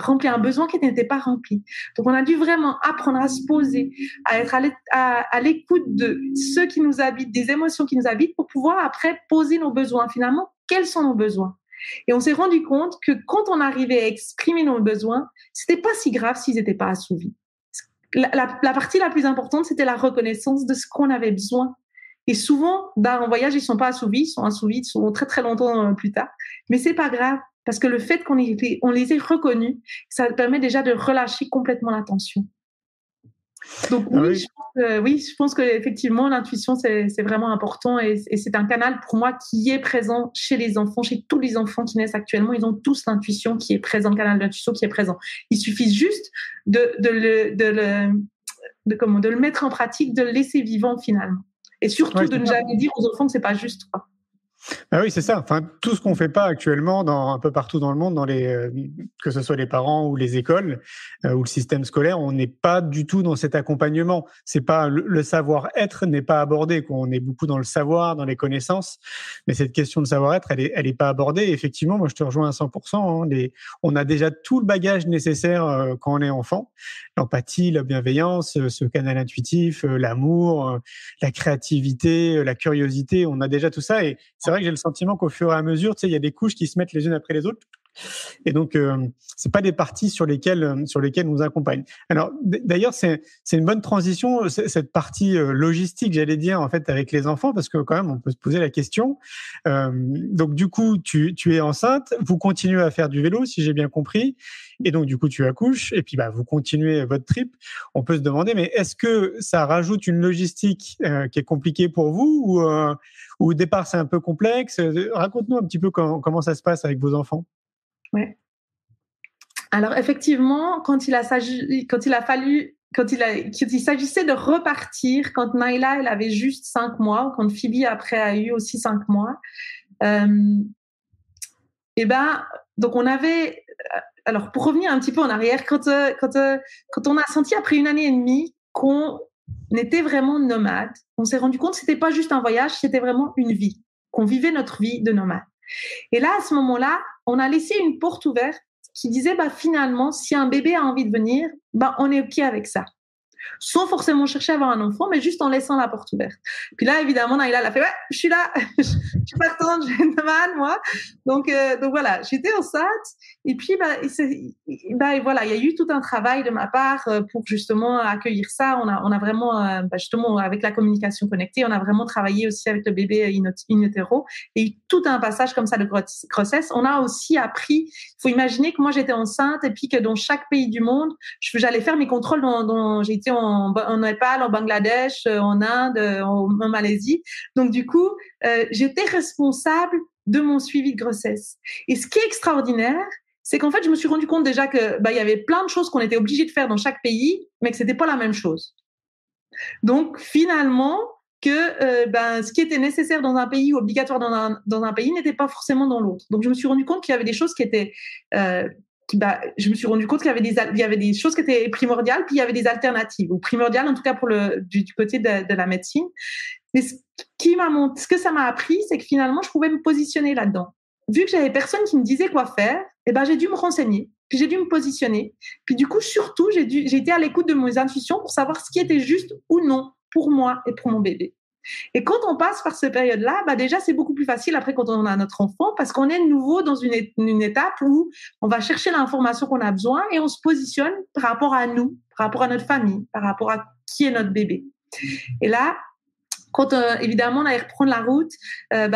rempli, un besoin qui n'était pas rempli. Donc, on a dû vraiment apprendre à se poser, à être à l'écoute de ceux qui nous habitent, des émotions qui nous habitent, pour pouvoir après poser nos besoins. Finalement, quels sont nos besoins? Et on s'est rendu compte que quand on arrivait à exprimer nos besoins, c'était pas si grave s'ils n'étaient pas assouvis. La partie la plus importante, c'était la reconnaissance de ce qu'on avait besoin. Et souvent, en voyage, ils sont pas assouvis, ils sont assouvis souvent très très longtemps plus tard. Mais c'est pas grave, parce que le fait qu'on les ait reconnus, ça permet déjà de relâcher complètement la tension. Donc je pense que effectivement l'intuition c'est vraiment important et c'est un canal pour moi qui est présent chez les enfants, chez tous les enfants qui naissent actuellement, ils ont tous l'intuition qui est présent, le canal d'intuition qui est présent. Il suffit juste de le mettre en pratique, de le laisser vivant finalement, et surtout de ne jamais dire aux enfants que c'est pas juste, quoi. Ah oui, c'est ça. Enfin, tout ce qu'on fait pas actuellement un peu partout dans le monde, que ce soit les parents ou les écoles ou le système scolaire, on n'est pas du tout dans cet accompagnement. C'est pas le savoir-être n'est pas abordé, quoi. On est beaucoup dans le savoir, dans les connaissances, mais cette question de savoir-être, elle est pas abordée. Et effectivement, moi, je te rejoins à 100%. On a déjà tout le bagage nécessaire quand on est enfant. L'empathie, la bienveillance, ce canal intuitif, l'amour, la créativité, la curiosité. On a déjà tout ça. Et c'est vrai que j'ai le sentiment qu'au fur et à mesure, tu sais, il y a des couches qui se mettent les unes après les autres. Et donc, c'est pas des parties sur lesquelles on nous accompagne. Alors, d'ailleurs, c'est une bonne transition, cette partie logistique, j'allais dire, en fait, avec les enfants, parce que quand même, on peut se poser la question. Donc, du coup, tu es enceinte, vous continuez à faire du vélo, si j'ai bien compris. Et donc, du coup, tu accouches, et puis, vous continuez votre trip. On peut se demander, mais est-ce que ça rajoute une logistique qui est compliquée pour vous, ou au départ, c'est un peu complexe? Raconte-nous un petit peu comment ça se passe avec vos enfants. Ouais. Alors effectivement, quand il s'agissait de repartir, quand Naila elle avait juste 5 mois, quand Phoebe après a eu aussi 5 mois, donc on avait, alors pour revenir un petit peu en arrière, quand on a senti après 1 année et demie qu'on était vraiment nomade, on s'est rendu compte que c'était pas juste un voyage, c'était vraiment une vie, qu'on vivait notre vie de nomade. Et là, à ce moment-là, on a laissé une porte ouverte qui disait, finalement, si un bébé a envie de venir, on est OK avec ça. Sans forcément chercher à avoir un enfant, mais juste en laissant la porte ouverte. Puis là, évidemment, Naila, elle a fait, ouais, je suis là, je suis partante, j'ai une mal, moi. Donc voilà, j'étais enceinte. Et puis, voilà, il y a eu tout un travail de ma part pour justement accueillir ça. On a vraiment, justement, avec la communication connectée, on a vraiment travaillé aussi avec le bébé in utero. Et tout un passage comme ça de grossesse. On a aussi appris, il faut imaginer que moi, j'étais enceinte et puis que dans chaque pays du monde, j'allais faire mes contrôles j'ai été en Népal, en Bangladesh, en Inde, en Malaisie. Donc, du coup, j'étais responsable de mon suivi de grossesse. Et ce qui est extraordinaire, c'est qu'en fait, je me suis rendu compte déjà que il y avait plein de choses qu'on était obligé de faire dans chaque pays, mais que c'était pas la même chose. Donc, finalement, que ce qui était nécessaire dans un pays, obligatoire dans un pays, n'était pas forcément dans l'autre. Donc, je me suis rendu compte qu'il y avait des choses qui étaient je me suis rendu compte qu'il y avait des choses qui étaient primordiales, puis il y avait des alternatives, ou primordiales en tout cas pour du côté de la médecine. Mais ce que ça m'a appris, c'est que finalement, je pouvais me positionner là-dedans. Vu que j'avais personne qui me disait quoi faire, j'ai dû me renseigner, puis j'ai dû me positionner. Puis du coup, surtout, j'ai été à l'écoute de mes intuitions pour savoir ce qui était juste ou non pour moi et pour mon bébé. Et quand on passe par cette période-là, déjà, c'est beaucoup plus facile après quand on a notre enfant, parce qu'on est de nouveau dans une étape où on va chercher l'information qu'on a besoin et on se positionne par rapport à nous, par rapport à notre famille, par rapport à qui est notre bébé. Et là, quand évidemment on allait reprendre la route, il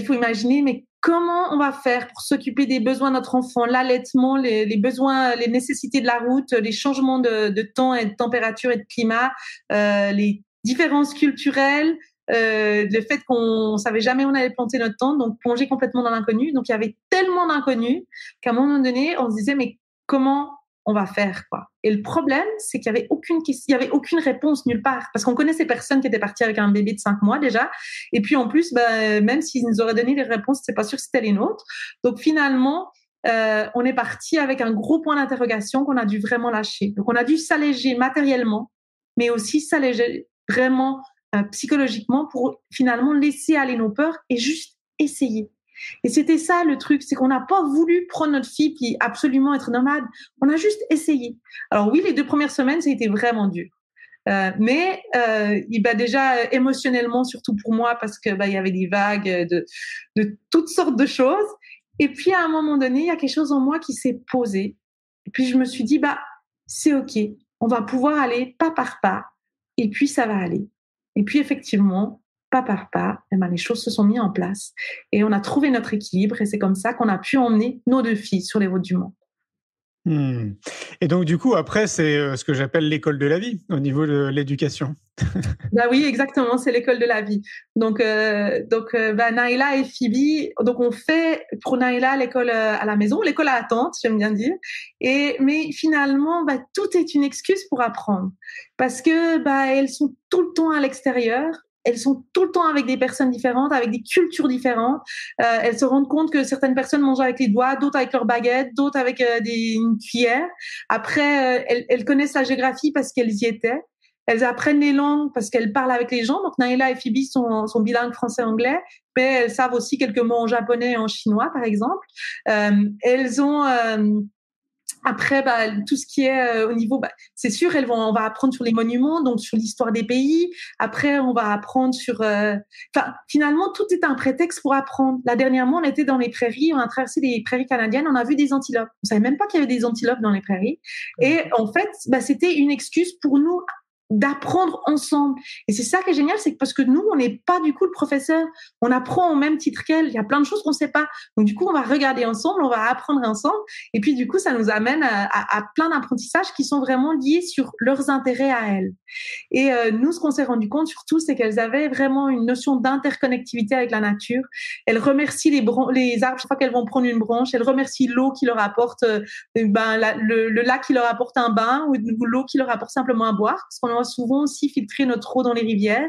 faut imaginer, mais comment on va faire pour s'occuper des besoins de notre enfant, l'allaitement, les besoins, les nécessités de la route, les changements de temps et de température et de climat, les différences culturelles, le fait qu'on savait jamais où on allait planter notre tente, donc plonger complètement dans l'inconnu. Donc il y avait tellement d'inconnus qu'à un moment donné, on se disait mais comment on va faire quoi. Et le problème, c'est qu'il y avait aucune réponse nulle part, parce qu'on connaissait personne qui était parti avec un bébé de 5 mois déjà. Et puis en plus, même s'ils nous auraient donné les réponses, c'est pas sûr que c'était les nôtres. Donc finalement, on est parti avec un gros point d'interrogation qu'on a dû vraiment lâcher. Donc on a dû s'alléger matériellement, mais aussi s'alléger vraiment psychologiquement pour finalement laisser aller nos peurs et juste essayer. Et c'était ça le truc, c'est qu'on n'a pas voulu prendre notre fille puis absolument être nomade. On a juste essayé. Alors oui, les 2 premières semaines, ça a été vraiment dur. Mais déjà émotionnellement, surtout pour moi, parce que il y avait des vagues de toutes sortes de choses. Et puis à un moment donné, il y a quelque chose en moi qui s'est posé. Et puis je me suis dit c'est ok, on va pouvoir aller pas par pas. Et puis ça va aller. Et puis effectivement, pas par pas, les choses se sont mises en place et on a trouvé notre équilibre et c'est comme ça qu'on a pu emmener nos 2 filles sur les routes du monde. Et donc du coup après c'est ce que j'appelle l'école de la vie au niveau de l'éducation. Oui, exactement, c'est l'école de la vie. Donc Naïla et Phoebe, donc on fait pour Naïla l'école à la maison, l'école à la tante, j'aime bien dire. Mais finalement, tout est une excuse pour apprendre, parce que elles sont tout le temps à l'extérieur. Elles sont tout le temps avec des personnes différentes, avec des cultures différentes. Elles se rendent compte que certaines personnes mangent avec les doigts, d'autres avec leurs baguettes, d'autres avec une cuillère. Après, elles connaissent la géographie parce qu'elles y étaient. Elles apprennent les langues parce qu'elles parlent avec les gens. Donc, Naïla et Phoebe sont bilingues français-anglais, mais elles savent aussi quelques mots en japonais et en chinois, par exemple. Elles ont... Après, tout ce qui est au niveau, c'est sûr, on va apprendre sur les monuments, donc sur l'histoire des pays. Après, on va apprendre sur... finalement, tout est un prétexte pour apprendre. Là, dernièrement, on était dans les prairies, on a traversé les prairies canadiennes, on a vu des antilopes. On savait même pas qu'il y avait des antilopes dans les prairies. Et en fait, c'était une excuse pour nous d'apprendre ensemble. Et c'est ça qui est génial, c'est que parce que nous, on n'est pas du coup le professeur, on apprend au même titre qu'elle, il y a plein de choses qu'on ne sait pas. Donc du coup, on va regarder ensemble, on va apprendre ensemble, et puis du coup, ça nous amène à plein d'apprentissages qui sont vraiment liés sur leurs intérêts à elles. Et nous, ce qu'on s'est rendu compte surtout, c'est qu'elles avaient vraiment une notion d'interconnectivité avec la nature. Elles remercient les arbres chaque fois qu'elles vont prendre une branche, elles remercient l'eau qui leur apporte, le lac qui leur apporte un bain, ou l'eau qui leur apporte simplement à boire, parce qu'on souvent aussi filtrer notre eau dans les rivières.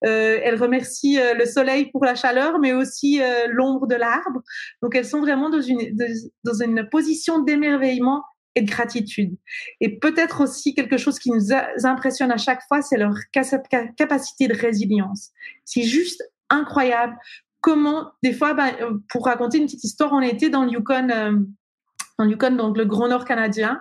Elles remercient le soleil pour la chaleur, mais aussi l'ombre de l'arbre. Donc, elles sont vraiment dans une position d'émerveillement et de gratitude. Et peut-être aussi quelque chose qui nous impressionne à chaque fois, c'est leur capacité de résilience. C'est juste incroyable comment, des fois, pour raconter une petite histoire, on était dans le Yukon, donc le Grand Nord canadien.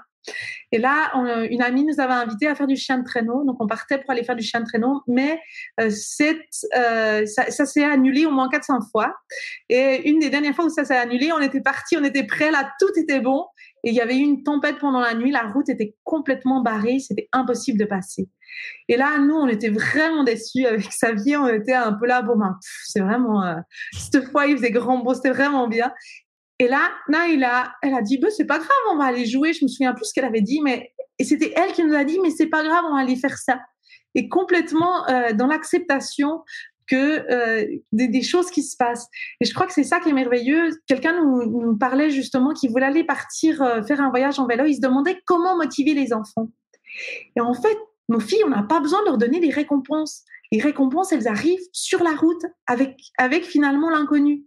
Et là, une amie nous avait invités à faire du chien de traîneau. Donc, on partait pour aller faire du chien de traîneau. Mais ça s'est annulé au moins 400 fois. Et une des dernières fois où ça s'est annulé, on était partis, on était prêts, là, tout était bon. Et il y avait eu une tempête pendant la nuit. La route était complètement barrée. C'était impossible de passer. Et là, nous, on était vraiment déçus avec Xavier. On était un peu là, c'est vraiment... cette fois, il faisait grand beau, c'était vraiment bien. Et là, Naïla, elle a dit, c'est pas grave, on va aller jouer. Je me souviens plus ce qu'elle avait dit, et c'était elle qui nous a dit, mais c'est pas grave, on va aller faire ça. Et complètement dans l'acceptation que des choses qui se passent. Et je crois que c'est ça qui est merveilleux. Quelqu'un nous parlait justement qu'il voulait aller partir faire un voyage en vélo. Il se demandait comment motiver les enfants. Et en fait, nos filles, on n'a pas besoin de leur donner des récompenses. Les récompenses, elles arrivent sur la route avec finalement l'inconnu.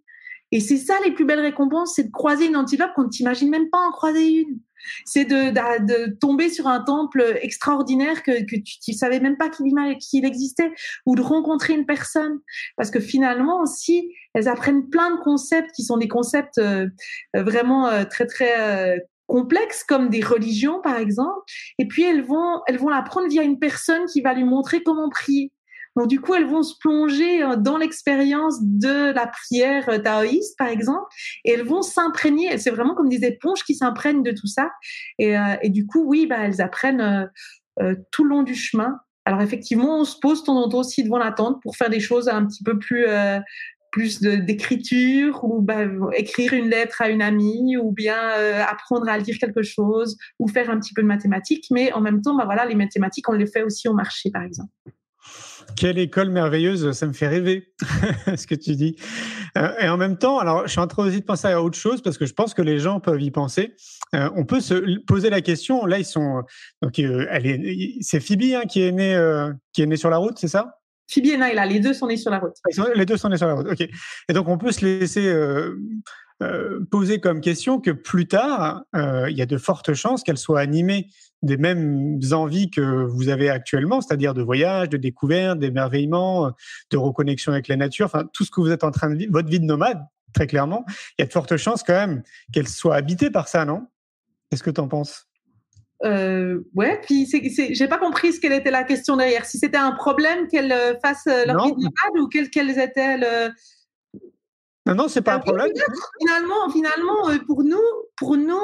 Et c'est ça, les plus belles récompenses, c'est de croiser une antilope qu'on ne t'imagine même pas en croiser une. C'est de tomber sur un temple extraordinaire que tu savais même pas qu'il existait, ou de rencontrer une personne. Parce que finalement aussi, elles apprennent plein de concepts qui sont des concepts vraiment très, très complexes, comme des religions, par exemple. Et puis, elles vont l'apprendre via une personne qui va lui montrer comment prier. Donc, du coup, elles vont se plonger dans l'expérience de la prière taoïste, par exemple, et elles vont s'imprégner. C'est vraiment comme des éponges qui s'imprègnent de tout ça. Et du coup, oui, elles apprennent tout le long du chemin. Alors, effectivement, on se pose de temps en temps aussi devant la tente pour faire des choses un petit peu plus d'écriture, ou écrire une lettre à une amie, ou bien apprendre à lire quelque chose, ou faire un petit peu de mathématiques. Mais en même temps, les mathématiques, on les fait aussi au marché, par exemple. Quelle école merveilleuse, ça me fait rêver, ce que tu dis. Et en même temps, alors je suis en train aussi de penser à autre chose parce que je pense que les gens peuvent y penser. On peut se poser la question. Là, ils sont donc c'est Phoebe qui est née sur la route, c'est ça? Phoebe et Naila, les deux sont nés sur la route. Les deux sont nés sur la route. Ok. Et donc on peut se laisser poser comme question que plus tard, il y a de fortes chances qu'elle soit animée des mêmes envies que vous avez actuellement, c'est-à-dire de voyage, de découverte, d'émerveillement, de reconnexion avec la nature, enfin tout ce que vous êtes en train de vivre, votre vie de nomade, très clairement, il y a de fortes chances quand même qu'elle soit habitée par ça, non? Qu'est-ce que tu en penses? Ouais, puis j'ai pas compris ce qu'elle était la question derrière. Si c'était un problème qu'elle fasse leur vie de nomade ou quelles étaient Non, c'est pas un problème. Finalement, pour nous,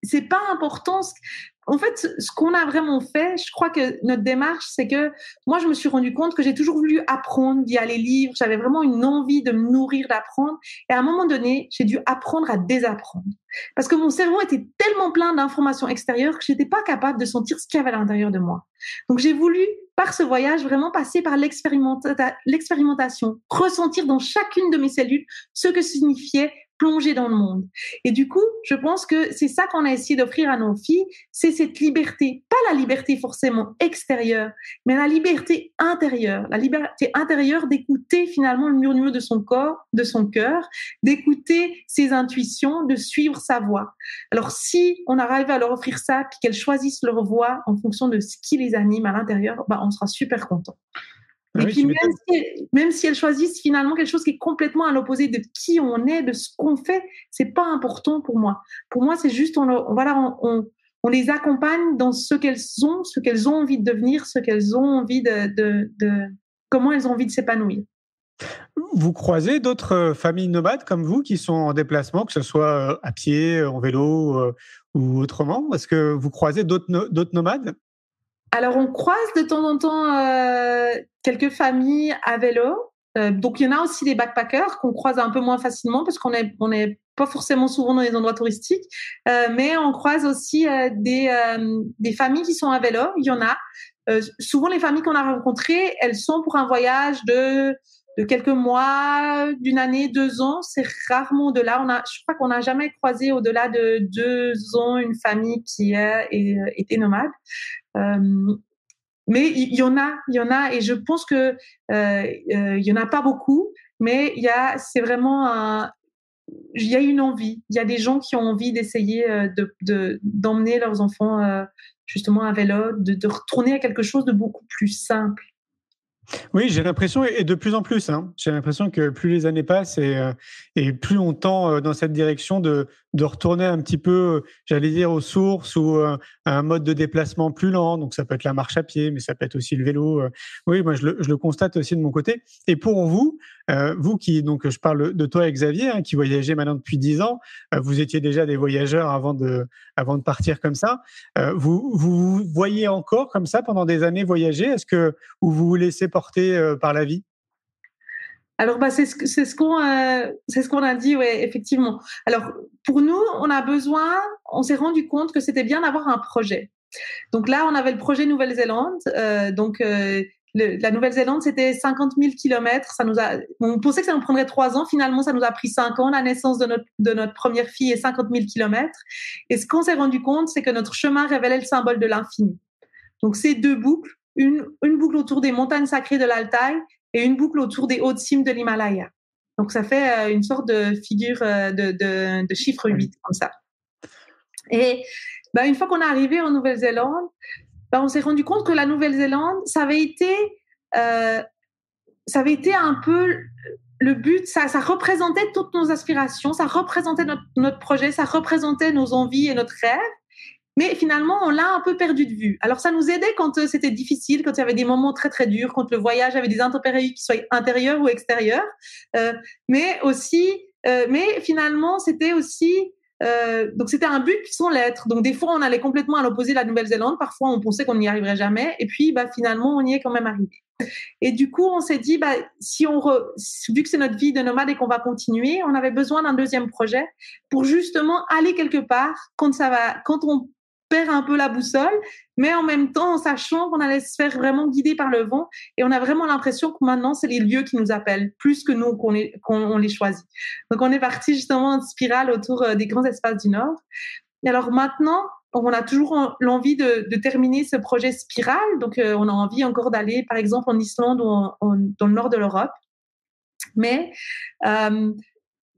c'est pas important. En fait, ce qu'on a vraiment fait, je crois que notre démarche, c'est que moi, je me suis rendu compte que j'ai toujours voulu apprendre via les livres. J'avais vraiment une envie de me nourrir, d'apprendre. Et à un moment donné, j'ai dû apprendre à désapprendre. Parce que mon cerveau était tellement plein d'informations extérieures que j'étais pas capable de sentir ce qu'il y avait à l'intérieur de moi. Donc, j'ai voulu, par ce voyage, vraiment passer par l'expérimentation, ressentir dans chacune de mes cellules ce que signifiait plonger dans le monde. Et du coup, je pense que c'est ça qu'on a essayé d'offrir à nos filles, c'est cette liberté, pas la liberté forcément extérieure, mais la liberté intérieure d'écouter finalement le murmure de son corps, de son cœur, d'écouter ses intuitions, de suivre sa voix. Alors si on arrive à leur offrir ça, puis qu'elles choisissent leur voix en fonction de ce qui les anime à l'intérieur, on sera super contents. Et puis même si elles choisissent finalement quelque chose qui est complètement à l'opposé de qui on est, de ce qu'on fait, c'est pas important pour moi. Pour moi, c'est juste on les accompagne dans ce qu'elles ont envie de devenir, ce qu'elles ont envie comment elles ont envie de s'épanouir. Vous croisez d'autres familles nomades comme vous qui sont en déplacement, que ce soit à pied, en vélo ou autrement? Est-ce que vous croisez d'autres nomades? Alors, on croise de temps en temps quelques familles à vélo. Donc, il y en a aussi des backpackers qu'on croise un peu moins facilement parce qu'on est pas forcément souvent dans les endroits touristiques. Mais on croise aussi des familles qui sont à vélo. Il y en a. Souvent, les familles qu'on a rencontrées, elles sont pour un voyage de quelques mois, d'une année, 2 ans. C'est rarement au-delà. Je crois qu'on n'a jamais croisé au-delà de 2 ans une famille qui a été nomade. Mais il y en a, et je pense que il y en a pas beaucoup, mais il y a une envie. Il y a des gens qui ont envie d'essayer d'emmener leurs enfants justement à vélo, de retourner à quelque chose de beaucoup plus simple. Oui, j'ai l'impression, et de plus en plus, j'ai l'impression que plus les années passent et plus on tend dans cette direction de retourner un petit peu, j'allais dire, aux sources ou à un mode de déplacement plus lent. Donc, ça peut être la marche à pied, mais ça peut être aussi le vélo. Oui, moi, je le constate aussi de mon côté. Et pour vous, vous qui, donc, je parle de toi et Xavier, qui voyagez maintenant depuis 10 ans, vous étiez déjà des voyageurs avant de partir comme ça. Vous voyez encore comme ça pendant des années voyager? Est-ce que vous vous laissez porter par la vie? Alors, c'est ce qu'on a dit, ouais, effectivement. Alors, pour nous, on s'est rendu compte que c'était bien d'avoir un projet. Donc là, on avait le projet Nouvelle-Zélande. La Nouvelle-Zélande, c'était 50 000 kilomètres. On pensait que ça nous prendrait 3 ans. Finalement, ça nous a pris 5 ans. La naissance de notre première fille est 50 000 kilomètres. Et ce qu'on s'est rendu compte, c'est que notre chemin révélait le symbole de l'infini. Donc, c'est 2 boucles. Une boucle autour des montagnes sacrées de l'Altaï et une boucle autour des hautes cimes de l'Himalaya. Donc, ça fait une sorte de figure de chiffre 8, comme ça. Et une fois qu'on est arrivé en Nouvelle-Zélande, on s'est rendu compte que la Nouvelle-Zélande, ça avait été un peu le but. Ça représentait toutes nos aspirations, ça représentait notre projet, ça représentait nos envies et notre rêve. Mais finalement, on l'a un peu perdu de vue. Alors, ça nous aidait quand c'était difficile, quand il y avait des moments très, très durs, quand le voyage avait des intempéries qui soient intérieures ou extérieures. Mais finalement, c'était aussi... donc, c'était un but sans l'être. Donc, des fois, on allait complètement à l'opposé de la Nouvelle-Zélande. Parfois, on pensait qu'on n'y arriverait jamais. Et puis, finalement, on y est quand même arrivé. Et du coup, on s'est dit, vu que c'est notre vie de nomade et qu'on va continuer, on avait besoin d'un deuxième projet pour justement aller quelque part quand on perd un peu la boussole, mais en même temps en sachant qu'on allait se faire vraiment guider par le vent. Et on a vraiment l'impression que maintenant, c'est les lieux qui nous appellent, plus que nous qu'on les choisit. Donc, on est parti justement en spirale autour des grands espaces du Nord. Et alors maintenant, on a toujours l'envie de terminer ce projet spirale. Donc, on a envie encore d'aller, par exemple, en Islande ou dans le nord de l'Europe. Mais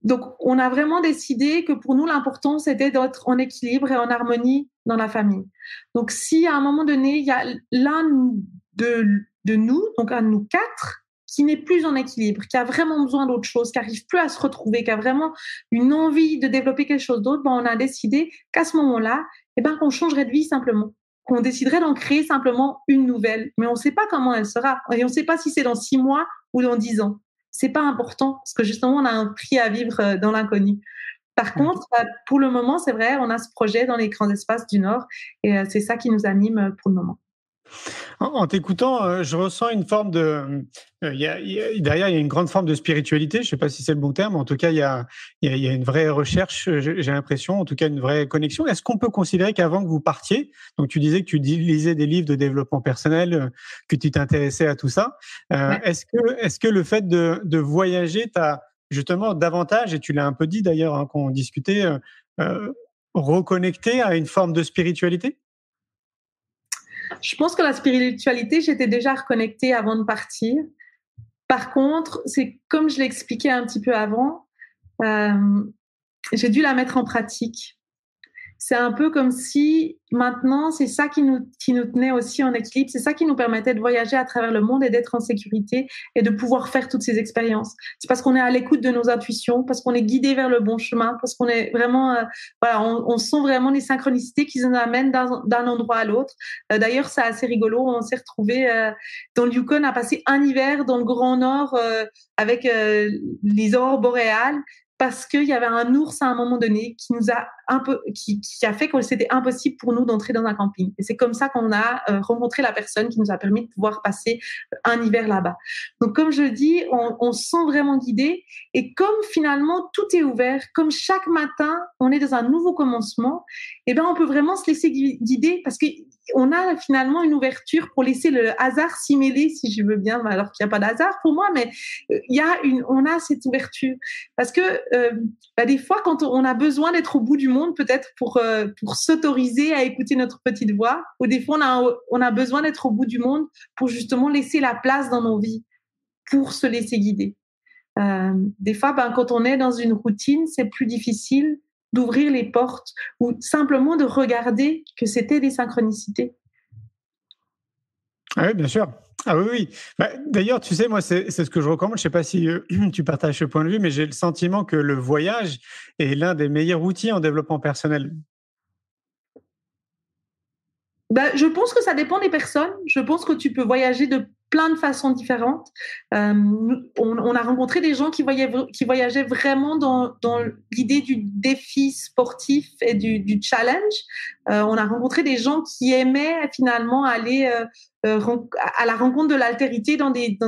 donc, on a vraiment décidé que pour nous, l'important, c'était d'être en équilibre et en harmonie dans la famille. Donc, si à un moment donné, il y a l'un de nous, donc un de nous quatre, qui n'est plus en équilibre, qui a vraiment besoin d'autre chose, qui n'arrive plus à se retrouver, qui a vraiment une envie de développer quelque chose d'autre, on a décidé qu'à ce moment-là, qu'on changerait de vie simplement, qu'on déciderait d'en créer simplement une nouvelle. Mais on ne sait pas comment elle sera. Et on ne sait pas si c'est dans 6 mois ou dans 10 ans. C'est pas important parce que justement, on a un prix à vivre dans l'inconnu. Par contre, pour le moment, c'est vrai, on a ce projet dans les grands espaces du Nord et c'est ça qui nous anime pour le moment. En t'écoutant, je ressens une forme de... derrière, il y a une grande forme de spiritualité. Je ne sais pas si c'est le bon terme. En tout cas, il y a une vraie recherche, j'ai l'impression, en tout cas une vraie connexion. Est-ce qu'on peut considérer qu'avant que vous partiez, donc tu disais que tu lisais des livres de développement personnel, que tu t'intéressais à tout ça, ouais. Est-ce que le fait de voyager t'a justement davantage, et tu l'as un peu dit d'ailleurs quand on discutait, reconnecté à une forme de spiritualité ? Je pense que la spiritualité, j'étais déjà reconnectée avant de partir. Par contre, c'est comme je l'ai expliqué un petit peu avant, j'ai dû la mettre en pratique. C'est un peu comme si maintenant, c'est ça qui nous tenait aussi en équilibre, c'est ça qui nous permettait de voyager à travers le monde et d'être en sécurité et de pouvoir faire toutes ces expériences. C'est parce qu'on est à l'écoute de nos intuitions, parce qu'on est guidé vers le bon chemin, parce qu'on est vraiment, on sent vraiment les synchronicités qui nous amènent d'un endroit à l'autre. D'ailleurs, c'est assez rigolo, on s'est retrouvés dans le Yukon à passer un hiver dans le Grand Nord avec les aurores boréales. Parce qu'il y avait un ours à un moment donné qui a fait que c'était impossible pour nous d'entrer dans un camping. Et c'est comme ça qu'on a rencontré la personne qui nous a permis de pouvoir passer un hiver là-bas. Donc, comme je le dis, on se sent vraiment guidé. Et comme finalement tout est ouvert, comme chaque matin, on est dans un nouveau commencement, on peut vraiment se laisser guider parce qu'on a finalement une ouverture pour laisser le hasard s'y mêler, si je veux bien, alors qu'il n'y a pas d'hasard pour moi, mais on a cette ouverture. Parce que des fois, quand on a besoin d'être au bout du monde, peut-être pour s'autoriser à écouter notre petite voix, ou des fois, on a besoin d'être au bout du monde pour justement laisser la place dans nos vies, pour se laisser guider. Des fois, quand on est dans une routine, c'est plus difficile d'ouvrir les portes ou simplement de regarder que c'était des synchronicités. Ah oui, bien sûr. Ah oui. D'ailleurs, tu sais, moi, c'est ce que je recommande. Je ne sais pas si tu partages ce point de vue, mais j'ai le sentiment que le voyage est l'un des meilleurs outils en développement personnel. Je pense que ça dépend des personnes. Je pense que tu peux voyager de plein de façons différentes. On a rencontré des gens qui voyageaient vraiment dans l'idée du défi sportif et du challenge. On a rencontré des gens qui aimaient finalement aller à la rencontre de l'altérité dans des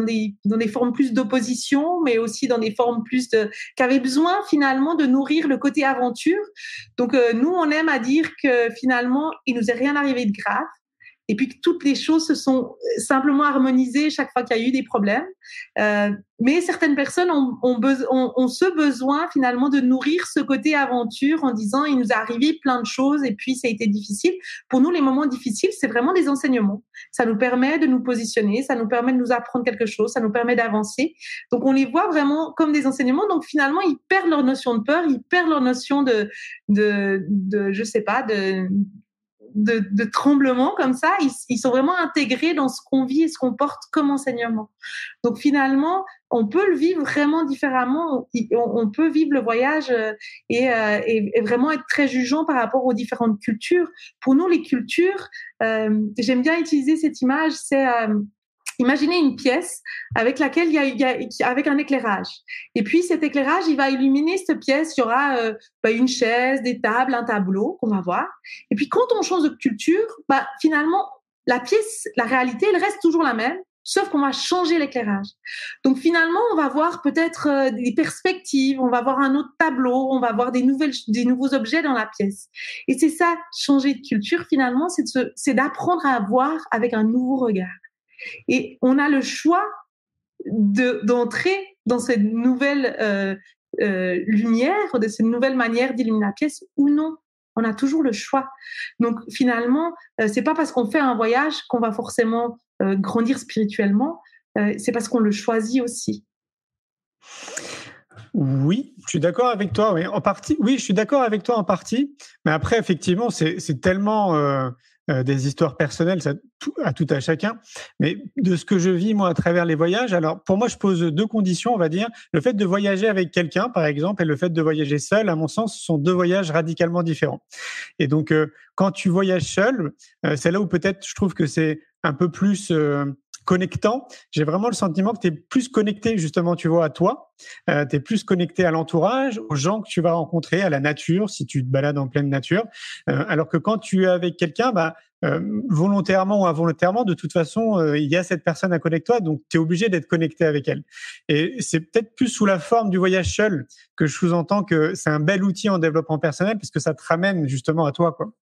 formes plus d'opposition, mais aussi dans des formes plus qui avaient besoin finalement de nourrir le côté aventure. Donc nous, on aime à dire que finalement, il nous est rien arrivé de grave. Et puis que toutes les choses se sont simplement harmonisées chaque fois qu'il y a eu des problèmes. Mais certaines personnes ont ce besoin finalement de nourrir ce côté aventure en disant il nous est arrivé plein de choses et puis ça a été difficile. Pour nous, les moments difficiles, c'est vraiment des enseignements. Ça nous permet de nous positionner, ça nous permet de nous apprendre quelque chose, ça nous permet d'avancer. Donc on les voit vraiment comme des enseignements. Donc finalement, ils perdent leur notion de peur, ils perdent leur notion de je sais pas, de tremblement comme ça, ils sont vraiment intégrés dans ce qu'on vit et ce qu'on porte comme enseignement. Donc finalement, on peut le vivre vraiment différemment, on peut vivre le voyage et vraiment être très jugeant par rapport aux différentes cultures. Pour nous, les cultures, j'aime bien utiliser cette image, c'est... Imaginez une pièce avec laquelle avec un éclairage. Et puis cet éclairage, il va illuminer cette pièce. Il y aura une chaise, des tables, un tableau qu'on va voir. Et puis quand on change de culture, finalement la pièce, la réalité, elle reste toujours la même. sauf qu'on va changer l'éclairage. Donc finalement, on va voir peut-être des perspectives, on va voir un autre tableau, on va voir des nouveaux objets dans la pièce. Et c'est ça, changer de culture finalement, c'est d'apprendre à voir avec un nouveau regard. Et on a le choix d'entrer dans cette nouvelle lumière, de cette nouvelle manière d'illuminer la pièce ou non. On a toujours le choix. Donc finalement, c'est pas parce qu'on fait un voyage qu'on va forcément grandir spirituellement. C'est parce qu'on le choisit aussi. Oui, je suis d'accord avec toi. Oui, en partie. Oui, je suis d'accord avec toi en partie. Mais après, effectivement, c'est tellement des histoires personnelles, ça, à tout à chacun. Mais de ce que je vis, moi, à travers les voyages, alors pour moi, je pose deux conditions, on va dire. Le fait de voyager avec quelqu'un, par exemple, et le fait de voyager seul, à mon sens, ce sont deux voyages radicalement différents. Et donc, quand tu voyages seul, c'est là où peut-être je trouve que c'est un peu plus connectant. J'ai vraiment le sentiment que tu es plus connecté, justement, tu vois, à toi. Tu es plus connecté à l'entourage, aux gens que tu vas rencontrer, à la nature, si tu te balades en pleine nature. Alors que quand tu es avec quelqu'un, volontairement ou involontairement, de toute façon, il y a cette personne à côté de toi, donc tu es obligé d'être connecté avec elle. Et c'est peut-être plus sous la forme du voyage seul que je sous-entends que c'est un bel outil en développement personnel, parce que ça te ramène justement à toi, quoi.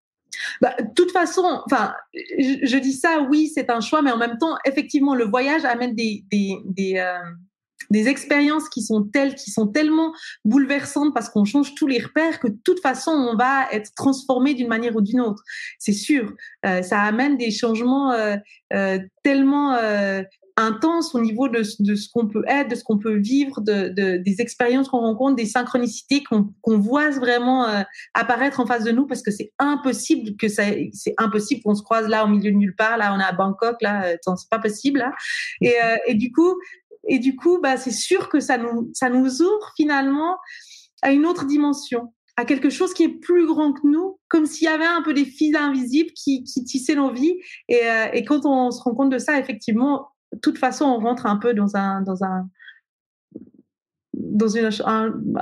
De toute façon, enfin, je dis ça, oui, c'est un choix, mais en même temps, effectivement, le voyage amène des expériences qui sont tellement bouleversantes parce qu'on change tous les repères que de toute façon, on va être transformé d'une manière ou d'une autre. C'est sûr. Ça amène des changements tellement intense au niveau de ce qu'on peut être, de ce qu'on peut vivre, des expériences qu'on rencontre, des synchronicités qu'on voit vraiment apparaître en face de nous, parce que c'est impossible qu'on se croise là au milieu de nulle part, là on est à Bangkok, là c'est pas possible là. Et du coup c'est sûr que ça nous ouvre finalement à une autre dimension, à quelque chose qui est plus grand que nous, comme s'il y avait un peu des fils invisibles qui tissaient nos vies. Et quand on se rend compte de ça, effectivement, de toute façon, on rentre un peu dans un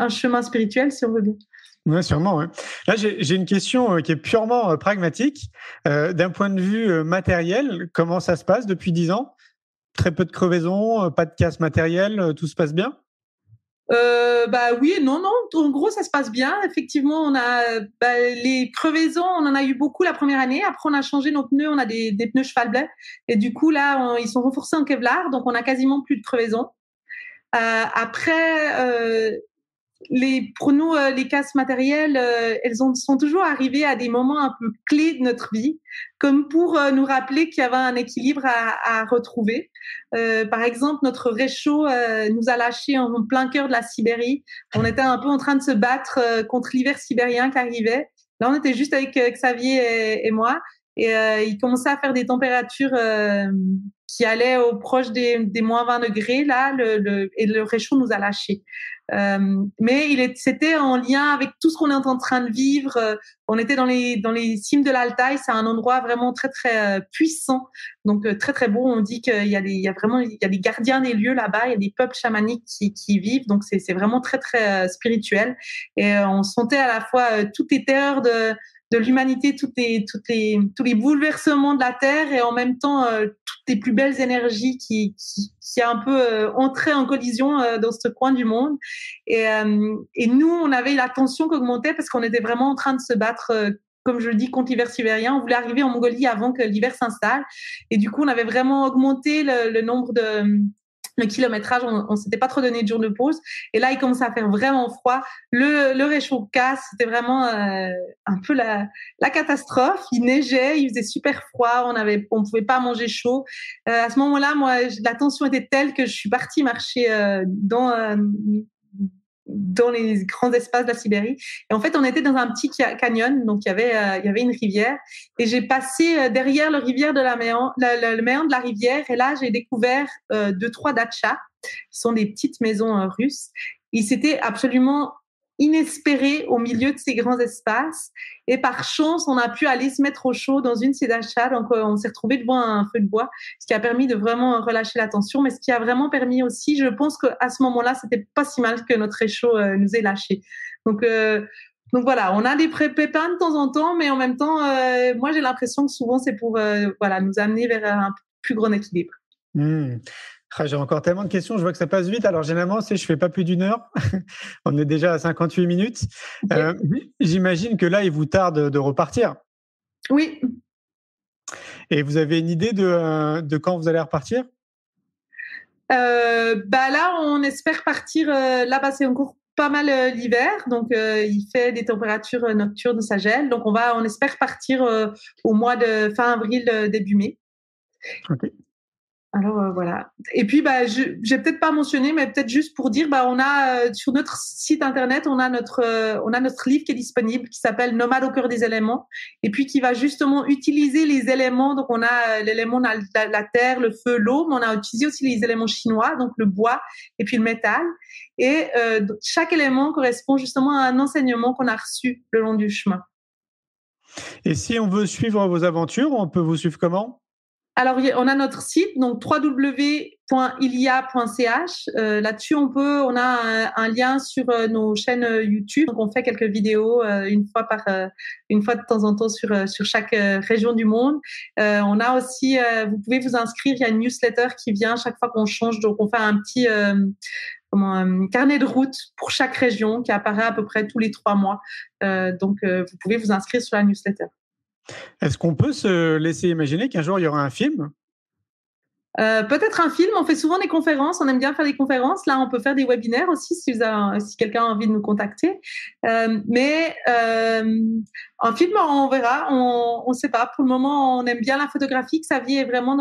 chemin spirituel, si on veut bien. Oui, sûrement. Ouais. Là, j'ai une question qui est purement pragmatique. D'un point de vue matériel, comment ça se passe depuis 10 ans? Très peu de crevaisons, pas de casse matérielle, tout se passe bien? Oui et non. En gros, ça se passe bien. Effectivement, on a les crevaisons, on en a eu beaucoup la première année. Après, on a changé nos pneus, on a des pneus cheval blanc. Et du coup, là, ils sont renforcés en Kevlar, donc on a quasiment plus de crevaisons. Après, pour nous, les casses matérielles, sont toujours arrivées à des moments un peu clés de notre vie, comme pour nous rappeler qu'il y avait un équilibre à retrouver. Par exemple, notre réchaud nous a lâchés en plein cœur de la Sibérie. On était un peu en train de se battre contre l'hiver sibérien qui arrivait. Là, on était juste avec Xavier et moi, et il commençait à faire des températures qui allaient proche des moins 20 degrés là, et le réchaud nous a lâchés. Mais c'était en lien avec tout ce qu'on est en train de vivre. On était dans les cimes de l'Altaï, c'est un endroit vraiment très très puissant, donc très très beau. On dit qu'il y a des gardiens des lieux là-bas, il y a des peuples chamaniques qui vivent, donc c'est vraiment très très spirituel. Et on sentait à la fois toutes les terreurs de l'humanité, tous les bouleversements de la Terre, et en même temps toutes les plus belles énergies qui a un peu entré en collision dans ce coin du monde. Et nous, on avait la tension qui augmentait parce qu'on était vraiment en train de se battre, comme je le dis, contre l'hiver sibérien. On voulait arriver en Mongolie avant que l'hiver s'installe. Et du coup, on avait vraiment augmenté le nombre le kilométrage, on s'était pas trop donné de jour de pause. Et là, il commençait à faire vraiment froid. Le réchaud casse, c'était vraiment un peu la catastrophe. Il neigeait, il faisait super froid, on pouvait pas manger chaud. À ce moment-là, moi, la tension était telle que je suis partie marcher dans les grands espaces de la Sibérie. Et en fait, on était dans un petit canyon, donc il y avait une rivière, et j'ai passé derrière le méandre de la rivière, et là, j'ai découvert 2-3 dachas, qui sont des petites maisons russes. Et c'était absolument inespéré au milieu de ces grands espaces. Et par chance, on a pu aller se mettre au chaud dans une de ces dachas. Donc, on s'est retrouvé devant un feu de bois, ce qui a permis de vraiment relâcher la tension. Mais ce qui a vraiment permis aussi, je pense qu'à ce moment-là, c'était pas si mal que notre réchaud nous ait lâchés. Donc voilà, on a des pépins de temps en temps, mais en même temps, moi, j'ai l'impression que souvent, c'est pour nous amener vers un plus grand équilibre. J'ai encore tellement de questions, je vois que ça passe vite. Alors généralement, je ne fais pas plus d'1 heure. On est déjà à 58 minutes. J'imagine que là, il vous tarde de repartir. Oui. Et vous avez une idée de quand vous allez repartir? Là, on espère partir. Là-bas, c'est encore pas mal l'hiver, donc il fait des températures nocturnes, ça gèle. Donc on espère partir au mois de fin avril, début mai. Ok. Alors voilà. Et puis j'ai peut-être pas mentionné, mais peut-être juste pour dire, on a sur notre site internet, on a notre livre qui est disponible, qui s'appelle Nomade au cœur des éléments, et puis qui va justement utiliser les éléments. Donc on a l'élément, on a la terre, le feu, l'eau, mais on a utilisé aussi les éléments chinois, donc le bois et puis le métal. Et chaque élément correspond justement à un enseignement qu'on a reçu le long du chemin. Et si on veut suivre vos aventures, on peut vous suivre comment? Alors, on a notre site, donc www.ilia.ch. Là-dessus, on a un lien sur nos chaînes YouTube. Donc, on fait quelques vidéos une fois de temps en temps sur chaque région du monde. On a aussi, vous pouvez vous inscrire. Il y a une newsletter qui vient chaque fois qu'on change. Donc, on fait un petit carnet de route pour chaque région qui apparaît à peu près tous les 3 mois. Donc, vous pouvez vous inscrire sur la newsletter. Est-ce qu'on peut se laisser imaginer qu'un jour, il y aura un film? Peut-être un film. On fait souvent des conférences. On aime bien faire des conférences. Là, on peut faire des webinaires aussi si quelqu'un a envie de nous contacter. Mais un film, on verra. On ne sait pas. Pour le moment, on aime bien la photographie. Xavier est vraiment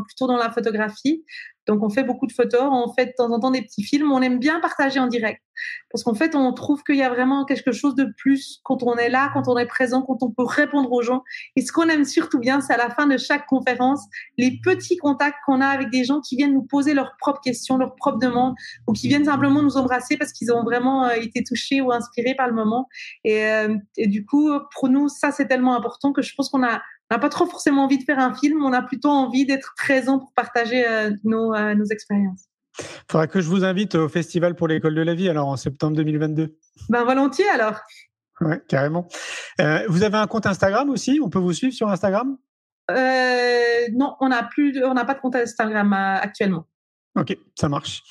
plutôt dans la photographie. Donc, on fait beaucoup de photos. On fait de temps en temps des petits films. On aime bien partager en direct. Parce qu'en fait, on trouve qu'il y a vraiment quelque chose de plus quand on est là, quand on est présent, quand on peut répondre aux gens. Et ce qu'on aime surtout bien, c'est à la fin de chaque conférence, les petits contacts qu'on a avec des gens qui viennent nous poser leurs propres questions, leurs propres demandes, ou qui viennent simplement nous embrasser parce qu'ils ont vraiment été touchés ou inspirés par le moment. Et du coup, pour nous, ça, c'est tellement important que je pense qu'on n'a pas trop forcément envie de faire un film, on a plutôt envie d'être présent pour partager nos expériences. Il faudra que je vous invite au Festival pour l'école de la vie, alors en septembre 2022. Volontiers alors. Ouais, carrément. Vous avez un compte Instagram aussi? On peut vous suivre sur Instagram? Non, on n'a pas de compte Instagram actuellement. Ok, ça marche.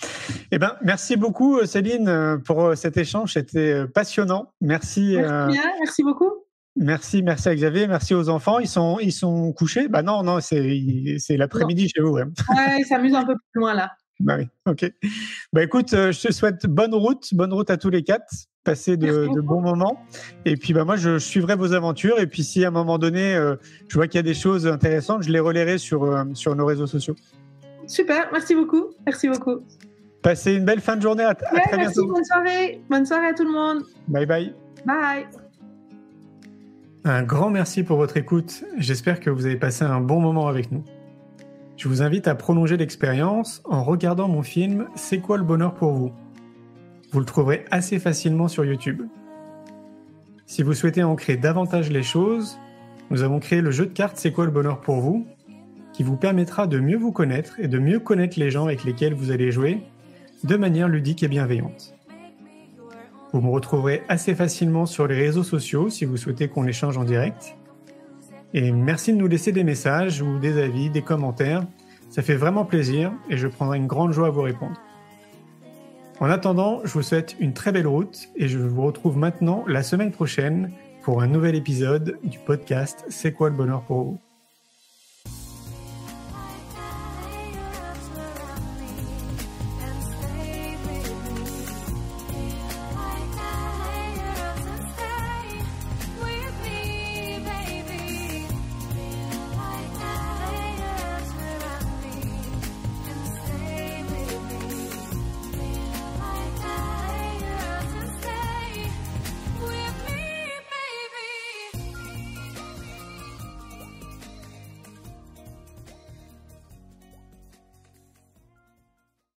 Merci beaucoup Céline pour cet échange, c'était passionnant. Merci. Merci bien, merci beaucoup. Merci à Xavier, merci aux enfants. Ils sont couchés? Non, c'est l'après-midi chez vous. Ouais, ils s'amusent un peu plus loin là. Oui, ok. Écoute, je te souhaite bonne route à tous les 4. Passez de bons moments. Et puis moi, je suivrai vos aventures. Et puis si à un moment donné, je vois qu'il y a des choses intéressantes, je les relayerai sur nos réseaux sociaux. Super, merci beaucoup. Passez une belle fin de journée. À très bientôt. Bonne soirée à tout le monde. Bye bye. Bye. Un grand merci pour votre écoute. J'espère que vous avez passé un bon moment avec nous. Je vous invite à prolonger l'expérience en regardant mon film « C'est quoi le bonheur pour vous ?» Vous le trouverez assez facilement sur YouTube. Si vous souhaitez ancrer davantage les choses, nous avons créé le jeu de cartes « C'est quoi le bonheur pour vous ?» qui vous permettra de mieux vous connaître et de mieux connaître les gens avec lesquels vous allez jouer de manière ludique et bienveillante. Vous me retrouverez assez facilement sur les réseaux sociaux si vous souhaitez qu'on échange en direct. Et merci de nous laisser des messages ou des avis, des commentaires. Ça fait vraiment plaisir et je prendrai une grande joie à vous répondre. En attendant, je vous souhaite une très belle route et je vous retrouve maintenant la semaine prochaine pour un nouvel épisode du podcast « C'est quoi le bonheur pour vous ?»